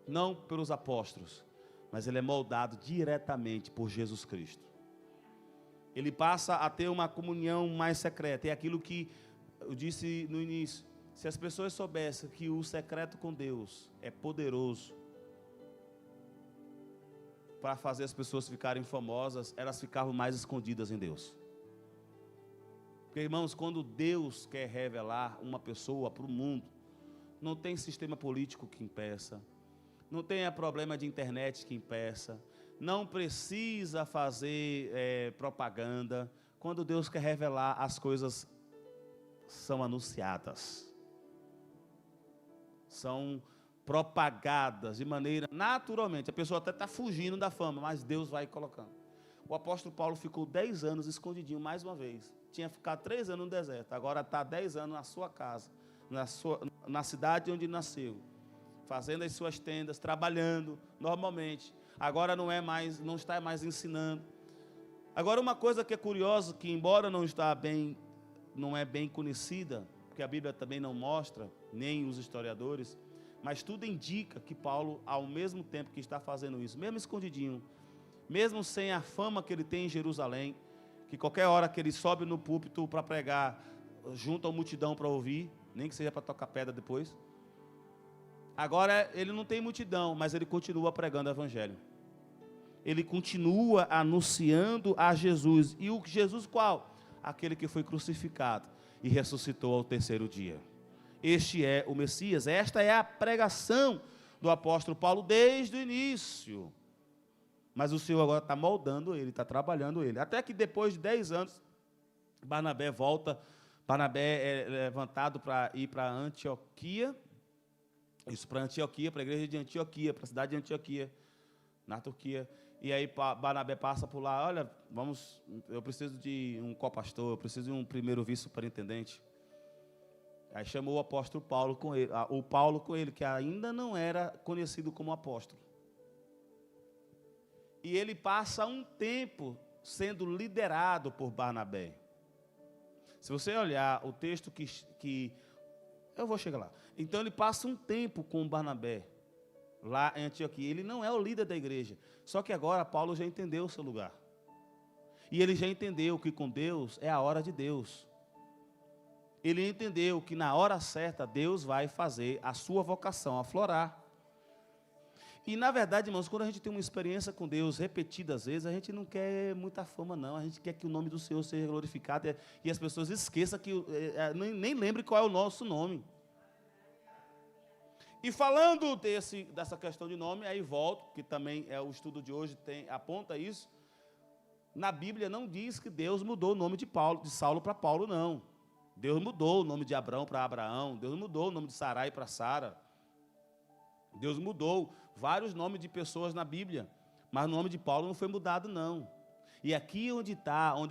não pelos apóstolos, mas ele é moldado diretamente por Jesus Cristo. Ele passa a ter uma comunhão mais secreta. É aquilo que eu disse no início. Se as pessoas soubessem que o secreto com Deus é poderoso, para fazer as pessoas ficarem famosas, elas ficavam mais escondidas em Deus. Porque, irmãos, quando Deus quer revelar uma pessoa para o mundo, não tem sistema político que impeça, não tem problema de internet que impeça, não precisa fazer propaganda. Quando Deus quer revelar, as coisas são anunciadas, são propagadas de maneira naturalmente. A pessoa até está fugindo da fama, mas Deus vai colocando. O apóstolo Paulo ficou 10 anos escondidinho mais uma vez. Tinha ficado 3 anos no deserto, agora está 10 anos na sua casa, na cidade onde nasceu, fazendo as suas tendas, trabalhando normalmente. Agora não está mais ensinando. Agora, uma coisa que é curiosa, que embora não é bem conhecida, porque a Bíblia também não mostra, nem os historiadores, mas tudo indica que Paulo, ao mesmo tempo que está fazendo isso, mesmo escondidinho, mesmo sem a fama que ele tem em Jerusalém, que qualquer hora que ele sobe no púlpito para pregar, junto à multidão para ouvir, nem que seja para tocar pedra depois. Agora ele não tem multidão, mas ele continua pregando o evangelho. Ele continua anunciando a Jesus. E o Jesus qual? Aquele que foi crucificado e ressuscitou ao terceiro dia. Este é o Messias. Esta é a pregação do apóstolo Paulo desde o início. Mas o Senhor agora está moldando ele, está trabalhando ele. Até que depois de 10 anos, Barnabé volta. Barnabé é levantado para ir para Antioquia. Isso, para Antioquia, para a igreja de Antioquia, para a cidade de Antioquia, na Turquia. E aí Barnabé passa por lá, olha, eu preciso de um copastor, eu preciso de um primeiro vice-superintendente. Aí chamou o apóstolo Paulo com ele, o Paulo com ele, que ainda não era conhecido como apóstolo. E ele passa um tempo sendo liderado por Barnabé. Se você olhar o texto que eu vou chegar lá. Então ele passa um tempo com Barnabé, lá em Antioquia. Ele não é o líder da igreja. Só que agora Paulo já entendeu o seu lugar. E ele já entendeu que com Deus é a hora de Deus. Ele entendeu que na hora certa Deus vai fazer a sua vocação aflorar. E na verdade, irmãos, quando a gente tem uma experiência com Deus repetidas vezes, a gente não quer muita fama, não. A gente quer que o nome do Senhor seja glorificado e as pessoas esqueçam nem lembrem qual é o nosso nome. E falando dessa questão de nome, aí volto, que também o estudo de hoje aponta isso. Na Bíblia não diz que Deus mudou o nome de Saulo para Paulo, não. Deus mudou o nome de Abrão para Abraão, Deus mudou o nome de Sarai para Sara. Deus mudou vários nomes de pessoas na Bíblia, mas o nome de Paulo não foi mudado, não. E aqui onde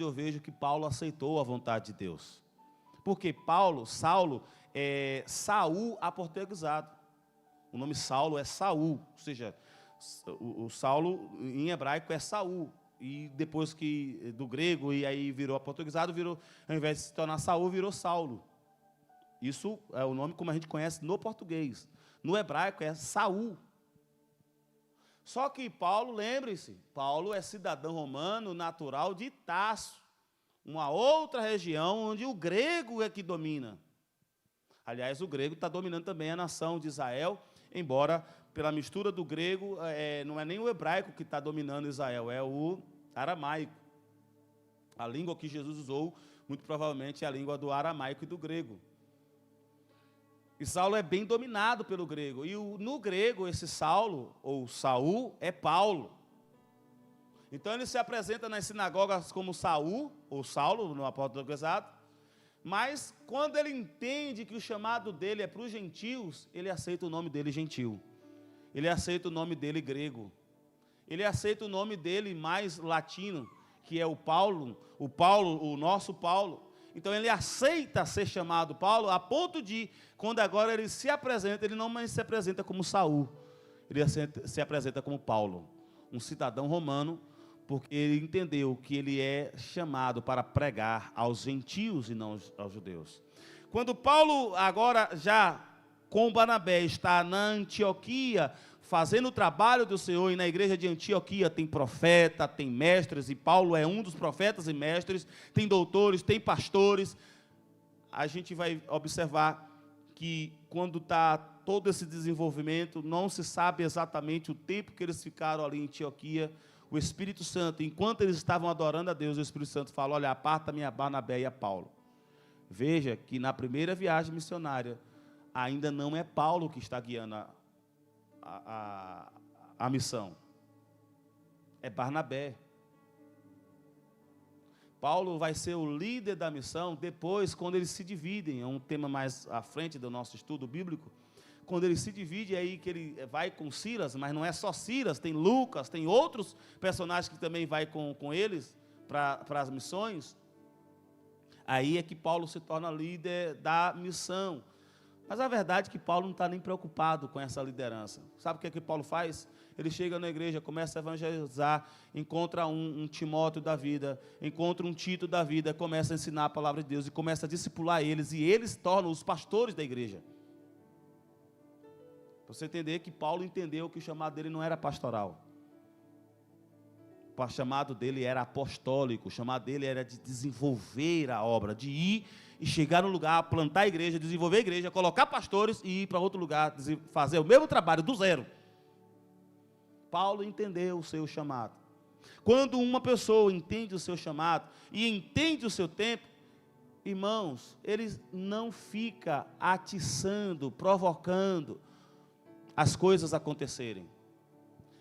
eu vejo que Paulo aceitou a vontade de Deus. Porque Saulo é Saul aportuguesado. O nome Saulo é Saul, ou seja, o Saulo em hebraico é Saul. E depois do grego, e aí virou aportuguesado, ao invés de se tornar Saul, virou Saulo. Isso é o nome como a gente conhece no português. No hebraico é Saul. Só que Paulo, lembre-se, Paulo é cidadão romano natural de Tarso, uma outra região onde o grego é que domina. Aliás, o grego está dominando também a nação de Israel, embora pela mistura do grego, não é nem o hebraico que está dominando Israel, é o aramaico. A língua que Jesus usou, muito provavelmente, é a língua do aramaico e do grego. E Saulo é bem dominado pelo grego. E no grego, esse Saulo, ou Saul, é Paulo. Então ele se apresenta nas sinagogas como Saul, ou Saulo, no aportuguesado. Mas quando ele entende que o chamado dele é para os gentios, ele aceita o nome dele gentil. Ele aceita o nome dele grego. Ele aceita o nome dele mais latino, que é o nosso Paulo. Então ele aceita ser chamado Paulo, a ponto de, quando agora ele se apresenta, ele não mais se apresenta como Saul, ele se apresenta como Paulo, um cidadão romano, porque ele entendeu que ele é chamado para pregar aos gentios e não aos judeus. Quando Paulo agora já com Barnabé está na Antioquia, fazendo o trabalho do Senhor, e na igreja de Antioquia tem profeta, tem mestres, e Paulo é um dos profetas e mestres, tem doutores, tem pastores. A gente vai observar que quando está todo esse desenvolvimento, não se sabe exatamente o tempo que eles ficaram ali em Antioquia. O Espírito Santo, enquanto eles estavam adorando a Deus, o Espírito Santo falou: olha, aparta-me a Barnabé e a Paulo. Veja que na primeira viagem missionária, ainda não é Paulo que está guiando a missão, é Barnabé. Paulo vai ser o líder da missão depois, quando eles se dividem. É um tema mais à frente do nosso estudo bíblico. Quando ele se divide, é aí que ele vai com Silas, mas não é só Silas, tem Lucas, tem outros personagens que também vai com eles para as missões. Aí é que Paulo se torna líder da missão. Mas a verdade é que Paulo não está nem preocupado com essa liderança. Sabe o que é que Paulo faz? Ele chega na igreja, começa a evangelizar, encontra um Timóteo da vida, encontra um Tito da vida, começa a ensinar a palavra de Deus e começa a discipular eles, e eles tornam os pastores da igreja. Para você entender que Paulo entendeu que o chamado dele não era pastoral. O chamado dele era apostólico, o chamado dele era de desenvolver a obra, de ir e chegar no lugar, plantar a igreja, desenvolver a igreja, colocar pastores e ir para outro lugar, fazer o mesmo trabalho do zero. Paulo entendeu o seu chamado. Quando uma pessoa entende o seu chamado e entende o seu tempo, irmãos, ele não fica atiçando, provocando as coisas acontecerem.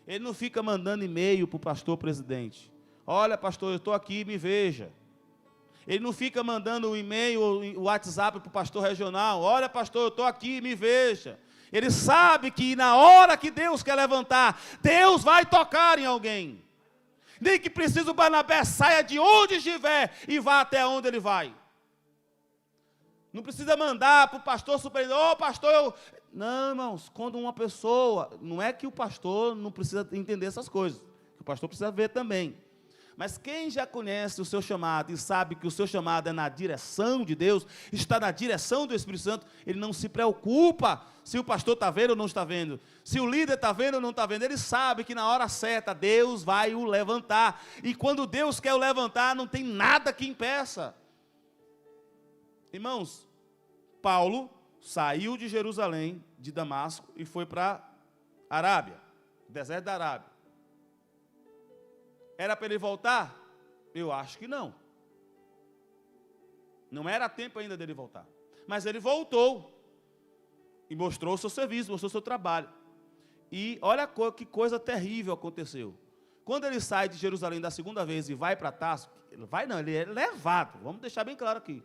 Ele não fica mandando e-mail para o pastor presidente: olha, pastor, eu estou aqui, me veja. Ele não fica mandando um e-mail ou o WhatsApp para o pastor regional: olha, pastor, eu estou aqui, me veja. Ele sabe que na hora que Deus quer levantar, Deus vai tocar em alguém. Nem que precise o Barnabé saia de onde estiver e vá até onde ele vai. Não precisa mandar para o pastor superior: ô pastor, eu... Não, irmãos, quando uma pessoa, não é que o pastor não precisa entender essas coisas, que o pastor precisa ver também. Mas quem já conhece o seu chamado e sabe que o seu chamado é na direção de Deus, está na direção do Espírito Santo, ele não se preocupa se o pastor está vendo ou não está vendo, se o líder está vendo ou não está vendo. Ele sabe que na hora certa Deus vai o levantar, e quando Deus quer o levantar, não tem nada que impeça. Irmãos, Paulo saiu de Jerusalém, de Damasco, e foi para a Arábia, deserto da Arábia. Era para ele voltar? Eu acho que não. Não era tempo ainda dele voltar. Mas ele voltou e mostrou o seu serviço, mostrou o seu trabalho. E olha que coisa terrível aconteceu. Quando ele sai de Jerusalém da segunda vez e vai para Tarso, ele é levado, vamos deixar bem claro aqui,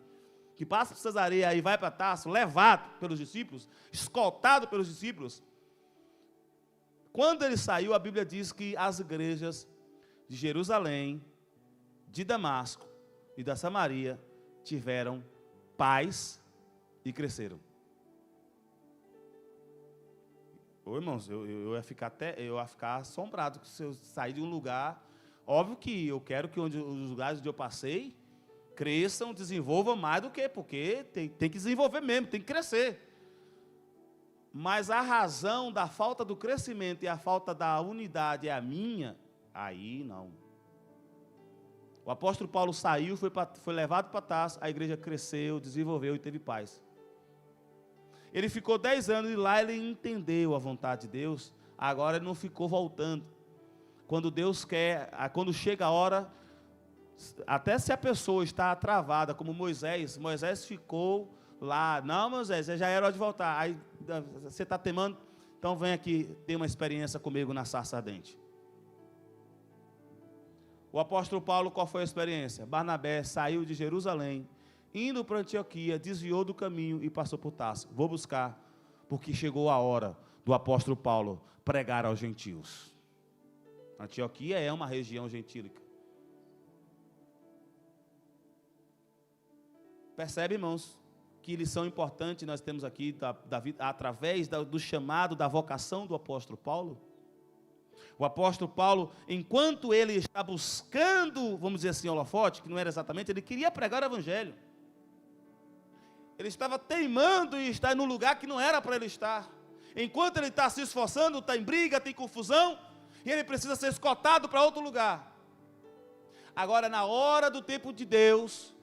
que passa por Cesareia e vai para Tarso, levado pelos discípulos, escoltado pelos discípulos. Quando ele saiu, a Bíblia diz que as igrejas de Jerusalém, de Damasco e da Samaria tiveram paz e cresceram. Ô, irmãos, eu ia ficar assombrado se eu sair de um lugar. Óbvio que eu quero que os lugares onde eu passei cresçam, desenvolvam mais do que, porque tem que desenvolver mesmo, tem que crescer. Mas a razão da falta do crescimento e a falta da unidade é a minha. Aí não. O apóstolo Paulo saiu, foi levado para Tarso, a igreja cresceu, desenvolveu e teve paz. Ele ficou 10 anos e lá ele entendeu a vontade de Deus. Agora ele não ficou voltando. Quando Deus quer, quando chega a hora, até se a pessoa está travada, como Moisés ficou lá: não, Moisés, já era hora de voltar. Aí você está temando, então vem aqui ter uma experiência comigo na sarça ardente. O apóstolo Paulo, qual foi a experiência? Barnabé saiu de Jerusalém, indo para Antioquia, desviou do caminho e passou por Tarso. Vou buscar, porque chegou a hora do apóstolo Paulo pregar aos gentios. Antioquia é uma região gentílica. Percebe, irmãos, que lição importante nós temos aqui da vida, através do chamado, da vocação do apóstolo Paulo? O apóstolo Paulo, enquanto ele está buscando, vamos dizer assim, holofote, que não era exatamente, ele queria pregar o evangelho. Ele estava teimando em estar no lugar que não era para ele estar. Enquanto ele está se esforçando, está em briga, tem confusão, e ele precisa ser escoltado para outro lugar. Agora, na hora do tempo de Deus,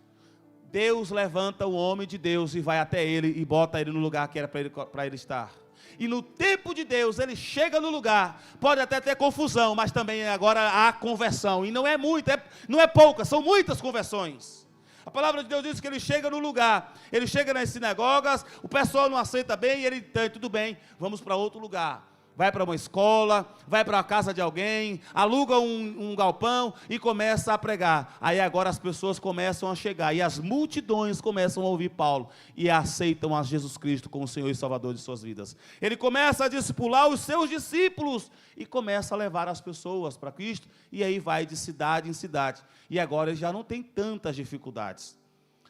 Deus levanta o homem de Deus e vai até ele e bota ele no lugar que era para ele estar. E no tempo de Deus, ele chega no lugar, pode até ter confusão, mas também agora há conversão. E não é muita, não é pouca, são muitas conversões. A palavra de Deus diz que ele chega no lugar, ele chega nas sinagogas, o pessoal não aceita bem, e ele diz, tudo bem, vamos para outro lugar. Vai para uma escola, vai para a casa de alguém, aluga um galpão e começa a pregar. Aí agora as pessoas começam a chegar e as multidões começam a ouvir Paulo e aceitam a Jesus Cristo como Senhor e Salvador de suas vidas. Ele começa a discipular os seus discípulos e começa a levar as pessoas para Cristo, e aí vai de cidade em cidade. E agora ele já não tem tantas dificuldades.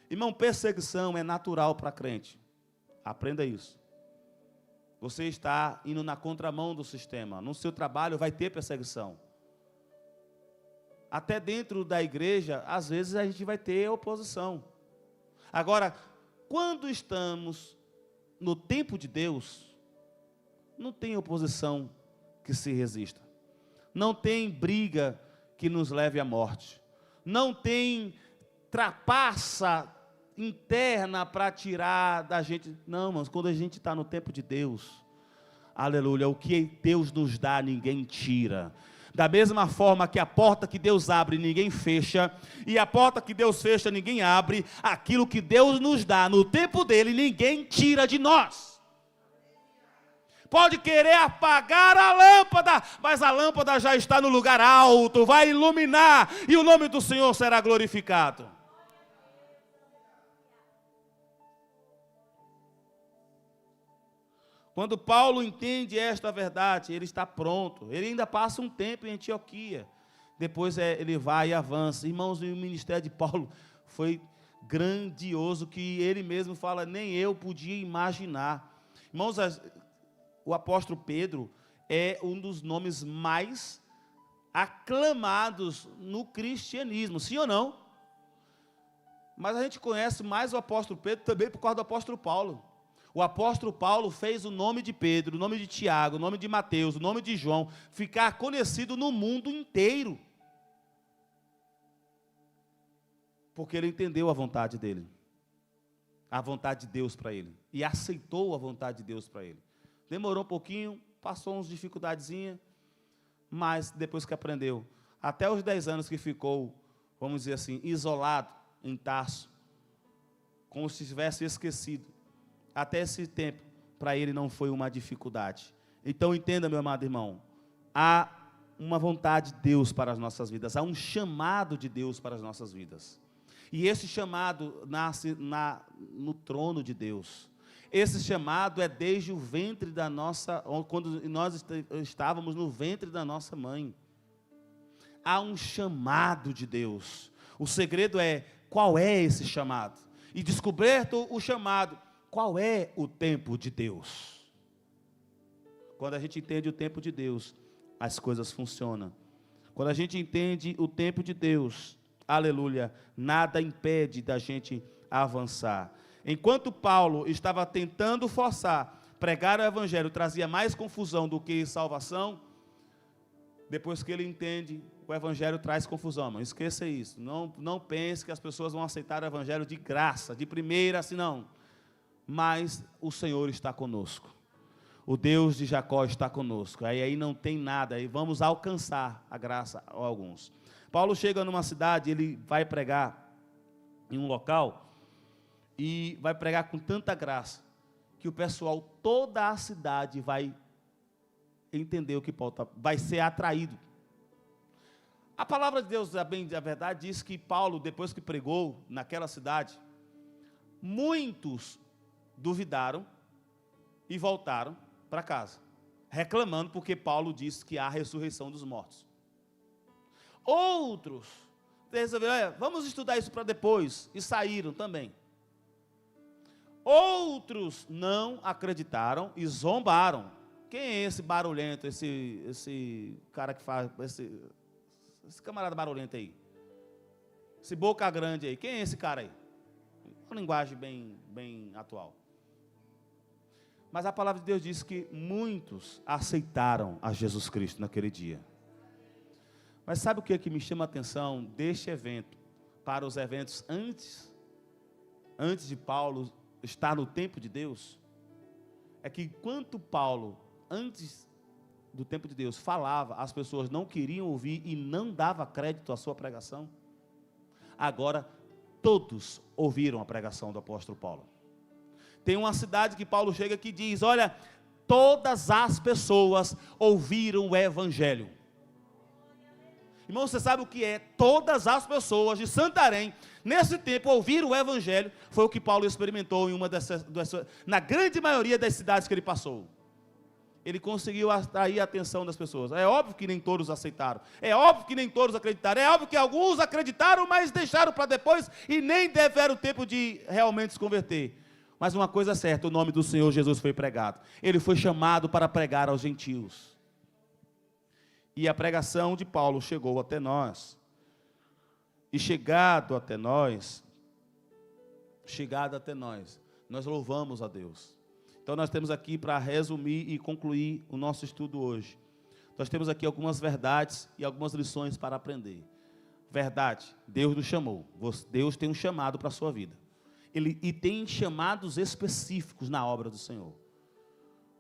Irmão, perseguição é natural para crente. Aprenda isso. Você está indo na contramão do sistema. No seu trabalho vai ter perseguição. Até dentro da igreja, às vezes a gente vai ter oposição. Agora, quando estamos no tempo de Deus, não tem oposição que se resista. Não tem briga que nos leve à morte. Não tem trapaça interna para tirar da gente. Não, mas quando a gente está no tempo de Deus, aleluia, o que Deus nos dá, ninguém tira. Da mesma forma que a porta que Deus abre, ninguém fecha, e a porta que Deus fecha, ninguém abre, aquilo que Deus nos dá no tempo dele, ninguém tira de nós. Pode querer apagar a lâmpada, mas a lâmpada já está no lugar alto, vai iluminar, e o nome do Senhor será glorificado. Quando Paulo entende esta verdade, ele está pronto. Ele ainda passa um tempo em Antioquia. Depois ele vai e avança. Irmãos, o ministério de Paulo foi grandioso, que ele mesmo fala, nem eu podia imaginar. Irmãos, o apóstolo Pedro é um dos nomes mais aclamados no cristianismo, sim ou não? Mas a gente conhece mais o apóstolo Pedro também por causa do apóstolo Paulo. O apóstolo Paulo fez o nome de Pedro, o nome de Tiago, o nome de Mateus, o nome de João, ficar conhecido no mundo inteiro. Porque ele entendeu a vontade dele. A vontade de Deus para ele. E aceitou a vontade de Deus para ele. Demorou um pouquinho, passou umas dificuldadezinhas, mas depois que aprendeu, até os 10 anos que ficou, vamos dizer assim, isolado em Tarso, como se tivesse esquecido, até esse tempo, para ele não foi uma dificuldade. Então entenda, meu amado irmão, há uma vontade de Deus para as nossas vidas, há um chamado de Deus para as nossas vidas. E esse chamado nasce no trono de Deus. Esse chamado é desde o ventre da nossa, quando nós estávamos no ventre da nossa mãe. Há um chamado de Deus. O segredo é, qual é esse chamado? E descoberto o chamado, qual é o tempo de Deus? Quando a gente entende o tempo de Deus, as coisas funcionam. Quando a gente entende o tempo de Deus, aleluia, nada impede da gente avançar. Enquanto Paulo estava tentando forçar, pregar o evangelho trazia mais confusão do que salvação. Depois que ele entende, o evangelho traz confusão, irmão. Esqueça isso. Não pense que as pessoas vão aceitar o evangelho de graça, de primeira, assim não. Mas o Senhor está conosco. O Deus de Jacó está conosco. Aí não tem nada, aí vamos alcançar a graça a alguns. Paulo chega numa cidade, ele vai pregar em um local, e vai pregar com tanta graça, que o pessoal, toda a cidade vai entender o que Paulo vai ser atraído. A palavra de Deus, a verdade, diz que Paulo, depois que pregou naquela cidade, muitos duvidaram e voltaram para casa, reclamando porque Paulo disse que há ressurreição dos mortos. Outros resolveram, vamos estudar isso para depois, e saíram também. Outros não acreditaram e zombaram. Quem é esse barulhento, esse cara que faz, esse camarada barulhento aí? Esse boca grande aí, quem é esse cara aí? Uma linguagem bem atual. Mas a palavra de Deus diz que muitos aceitaram a Jesus Cristo naquele dia. Mas sabe o que me chama a atenção deste evento para os eventos antes de Paulo estar no tempo de Deus? é que enquanto Paulo, antes do tempo de Deus, falava, as pessoas não queriam ouvir e não dava crédito à sua pregação. Agora, todos ouviram a pregação do apóstolo Paulo. Tem uma cidade que Paulo chega que diz, olha, todas as pessoas ouviram o evangelho. Irmão, você sabe o que é? Todas as pessoas de Santarém, nesse tempo, ouviram o evangelho. Foi o que Paulo experimentou em na grande maioria das cidades que ele passou. Ele conseguiu atrair a atenção das pessoas. É óbvio que nem todos aceitaram. É óbvio que nem todos acreditaram. É óbvio que alguns acreditaram, mas deixaram para depois e nem tiveram tempo de realmente se converter. Mas uma coisa é certa, o nome do Senhor Jesus foi pregado. Ele foi chamado para pregar aos gentios. E a pregação de Paulo chegou até nós. E chegado até nós, nós louvamos a Deus. Então nós temos aqui, para resumir e concluir o nosso estudo hoje, nós temos aqui algumas verdades e algumas lições para aprender. Verdade, Deus nos chamou. Deus tem um chamado para a sua vida. E tem chamados específicos na obra do Senhor.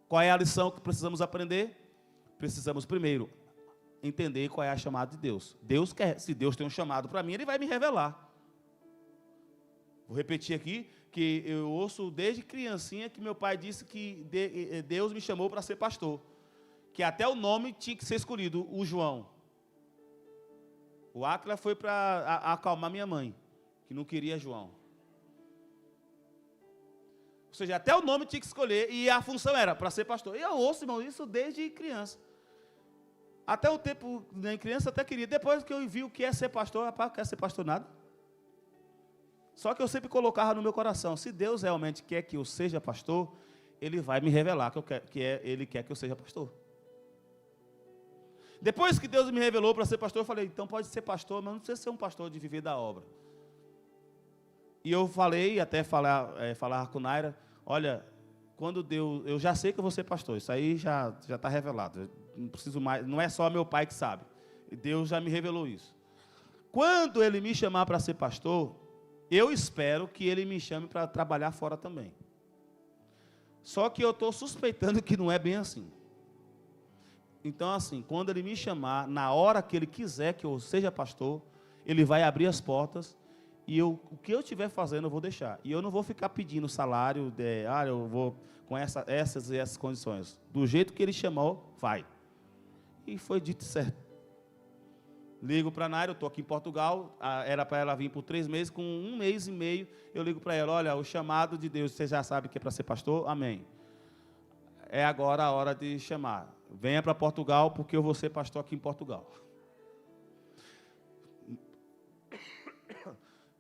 Qual é a lição que precisamos aprender? Precisamos primeiro entender qual é a chamada de Deus. Se Deus tem um chamado para mim, Ele vai me revelar. Vou repetir aqui, que eu ouço desde criancinha que meu pai disse que Deus me chamou para ser pastor. Que até o nome tinha que ser escolhido, o João. O Áquila foi para acalmar minha mãe, que não queria João. Ou seja, até o nome tinha que escolher, e a função era para ser pastor. E eu ouço, irmão, isso desde criança. Até o tempo, em criança, até queria. Depois que eu vi o que é ser pastor, rapaz, não quer ser pastor nada. Só que eu sempre colocava no meu coração, se Deus realmente quer que eu seja pastor, Ele vai me revelar Ele quer que eu seja pastor. Depois que Deus me revelou para ser pastor, eu falei, então pode ser pastor, mas não precisa ser um pastor de viver da obra. E eu falei, até falar com Naira, olha, quando Deus, eu já sei que eu vou ser pastor, isso aí já está revelado, eu não preciso mais, não é só meu pai que sabe, Deus já me revelou isso. Quando Ele me chamar para ser pastor, eu espero que Ele me chame para trabalhar fora também. Só que eu estou suspeitando que não é bem assim. Então, assim, quando Ele me chamar, na hora que Ele quiser que eu seja pastor, Ele vai abrir as portas e o que eu estiver fazendo eu vou deixar. E eu não vou ficar pedindo salário, eu vou com essas e essas condições. Do jeito que Ele chamou, vai. E foi dito certo. Ligo para a Naira, eu estou aqui em Portugal, era para ela vir por 3 meses, com 1 mês e meio, eu ligo para ela, olha, o chamado de Deus, você já sabe que é para ser pastor? Amém. É agora a hora de chamar. Venha para Portugal, porque eu vou ser pastor aqui em Portugal.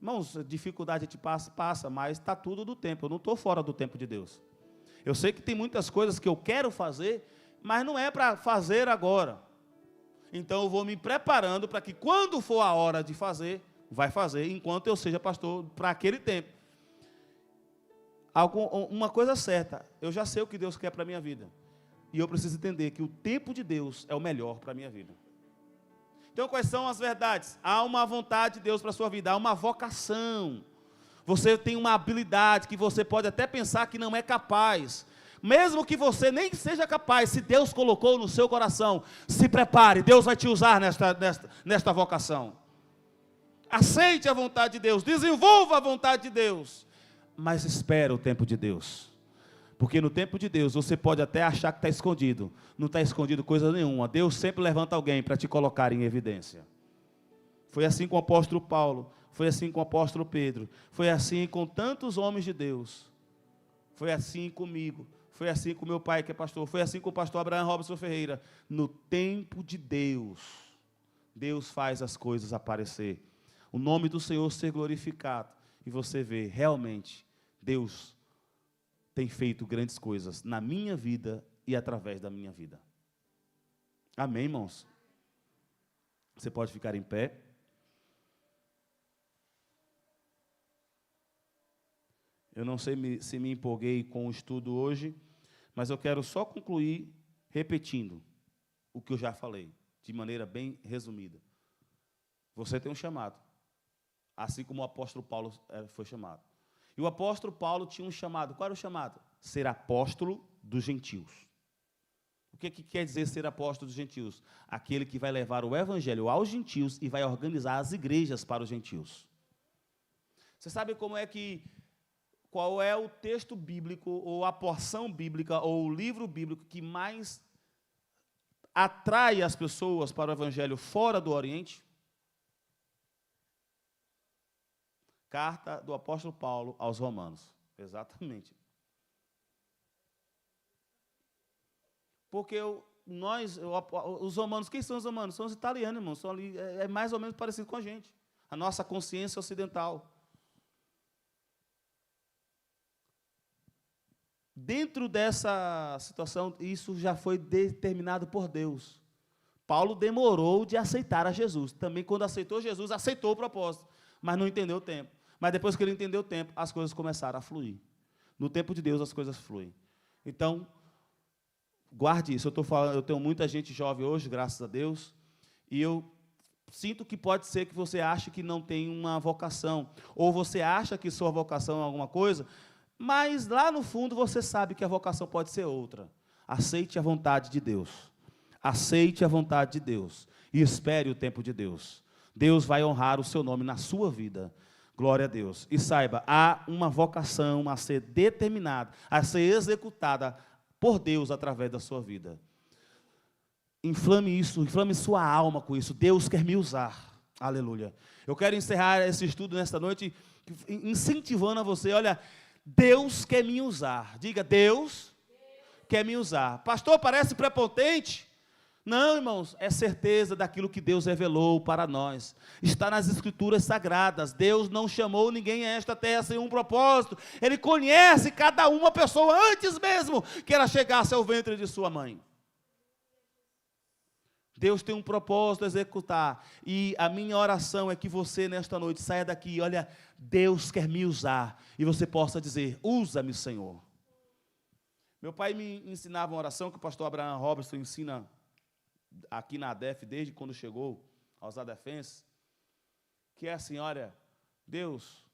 Irmãos, dificuldade a gente passa, mas está tudo do tempo, eu não estou fora do tempo de Deus. Eu sei que tem muitas coisas que eu quero fazer, mas não é para fazer agora. Então eu vou me preparando para que quando for a hora de fazer, vai fazer, enquanto eu seja pastor para aquele tempo. Uma coisa certa, eu já sei o que Deus quer para a minha vida. E eu preciso entender que o tempo de Deus é o melhor para a minha vida. Então quais são as verdades? Há uma vontade de Deus para a sua vida, há uma vocação. Você tem uma habilidade que você pode até pensar que não é capaz. Mesmo que você nem seja capaz, se Deus colocou no seu coração, se prepare, Deus vai te usar nesta vocação. Aceite a vontade de Deus, desenvolva a vontade de Deus, mas espere o tempo de Deus. Porque no tempo de Deus, você pode até achar que está escondido, não está escondido coisa nenhuma. Deus sempre levanta alguém para te colocar em evidência. Foi assim com o apóstolo Paulo, foi assim com o apóstolo Pedro, foi assim com tantos homens de Deus, foi assim comigo. Foi assim com meu pai, que é pastor. Foi assim com o pastor Abraão Robson Ferreira. No tempo de Deus, Deus faz as coisas aparecer. O nome do Senhor ser glorificado. E você vê, realmente, Deus tem feito grandes coisas na minha vida e através da minha vida. Amém, irmãos? Você pode ficar em pé. Eu não sei se me empolguei com o estudo hoje, mas eu quero só concluir repetindo o que eu já falei, de maneira bem resumida. Você tem um chamado, assim como o apóstolo Paulo foi chamado. E o apóstolo Paulo tinha um chamado. Qual era o chamado? Ser apóstolo dos gentios. O que quer dizer ser apóstolo dos gentios? Aquele que vai levar o evangelho aos gentios e vai organizar as igrejas para os gentios. Você sabe qual é o texto bíblico, ou a porção bíblica, ou o livro bíblico que mais atrai as pessoas para o evangelho fora do Oriente? Carta do apóstolo Paulo aos Romanos. Exatamente. Porque os romanos, quem são os romanos? São os italianos, irmãos. São ali, é mais ou menos parecido com a gente. A nossa consciência ocidental. Dentro dessa situação, isso já foi determinado por Deus. Paulo demorou de aceitar a Jesus. Também, quando aceitou Jesus, aceitou o propósito, mas não entendeu o tempo. Mas depois que ele entendeu o tempo, as coisas começaram a fluir. No tempo de Deus, as coisas fluem. Então, guarde isso. Eu tenho muita gente jovem hoje, graças a Deus, e eu sinto que pode ser que você ache que não tem uma vocação, ou você acha que sua vocação é alguma coisa, mas lá no fundo você sabe que a vocação pode ser outra. Aceite a vontade de Deus. Aceite a vontade de Deus e espere o tempo de Deus. Deus vai honrar o seu nome na sua vida. Glória a Deus. E saiba, há uma vocação a ser determinada, a ser executada por Deus através da sua vida. Inflame isso, inflame sua alma com isso. Deus quer me usar. Aleluia. Eu quero encerrar esse estudo nesta noite incentivando a você, olha, Deus quer me usar. Diga, Deus quer me usar. Pastor, parece prepotente? Não, irmãos, é certeza daquilo que Deus revelou para nós. Está nas Escrituras Sagradas. Deus não chamou ninguém a esta terra sem um propósito. Ele conhece cada uma pessoa antes mesmo que ela chegasse ao ventre de sua mãe. Deus tem um propósito a executar. E a minha oração é que você, nesta noite, saia daqui, olha, Deus quer me usar. E você possa dizer, usa-me, Senhor. Meu pai me ensinava uma oração que o pastor Abraham Robertson ensina aqui na ADEF, desde quando chegou aos ADEFenses, que é assim, olha, Deus,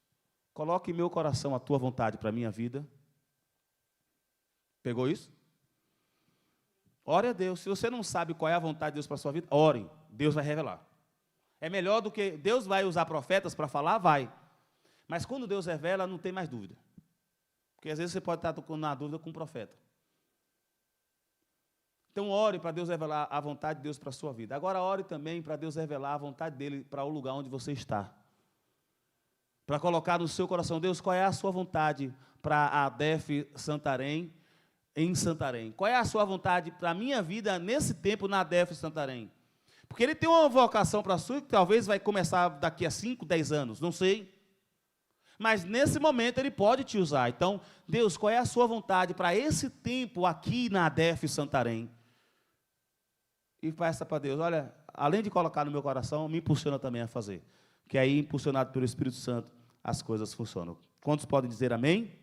coloque em meu coração a tua vontade para a minha vida. Pegou isso? Ore a Deus. Se você não sabe qual é a vontade de Deus para a sua vida, ore, Deus vai revelar. É melhor do que, Deus vai usar profetas para falar? Vai. Mas quando Deus revela, não tem mais dúvida. Porque às vezes você pode estar na dúvida com um profeta. Então, ore para Deus revelar a vontade de Deus para a sua vida. Agora, ore também para Deus revelar a vontade dEle para o lugar onde você está. Para colocar no seu coração, Deus, qual é a sua vontade para a ADEF Santarém, em Santarém? Qual é a sua vontade para a minha vida nesse tempo na ADEF Santarém? Porque Ele tem uma vocação para a sua que talvez vai começar daqui a 5, 10 anos, não sei. Mas nesse momento Ele pode te usar. Então, Deus, qual é a sua vontade para esse tempo aqui na ADEF Santarém? E peça para Deus, olha, além de colocar no meu coração, me impulsiona também a fazer. Que aí, impulsionado pelo Espírito Santo, as coisas funcionam. Quantos podem dizer amém?